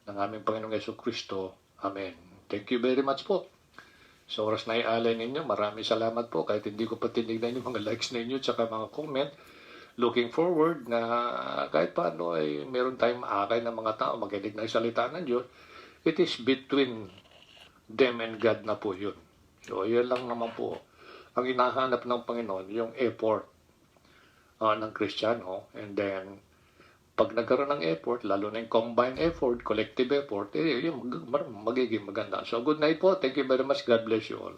ng aming Panginoong Jesucristo. Amen. Thank you very much po. Sa oras na ialay ninyo, maraming salamat po. Kahit hindi ko pa tinignan yung mga likes ninyo at mga comment. Looking forward na kahit paano ay meron tayong maakay ng mga tao makinig na salita ng Diyos. It is between them and God na po yun. So, yun lang naman po. Ang hinahanap ng Panginoon, yung effort ng Kristiyano. And then, pag nagkaroon ng effort, lalo na yung combined effort, collective effort, yung magiging maganda. So, good night po. Thank you very much. God bless you all.